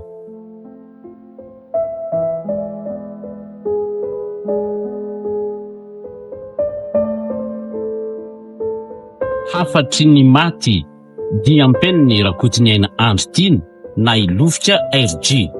Hafatry ny maty dia ampeniny rakotinyaina andro tiny na ilofotra RG.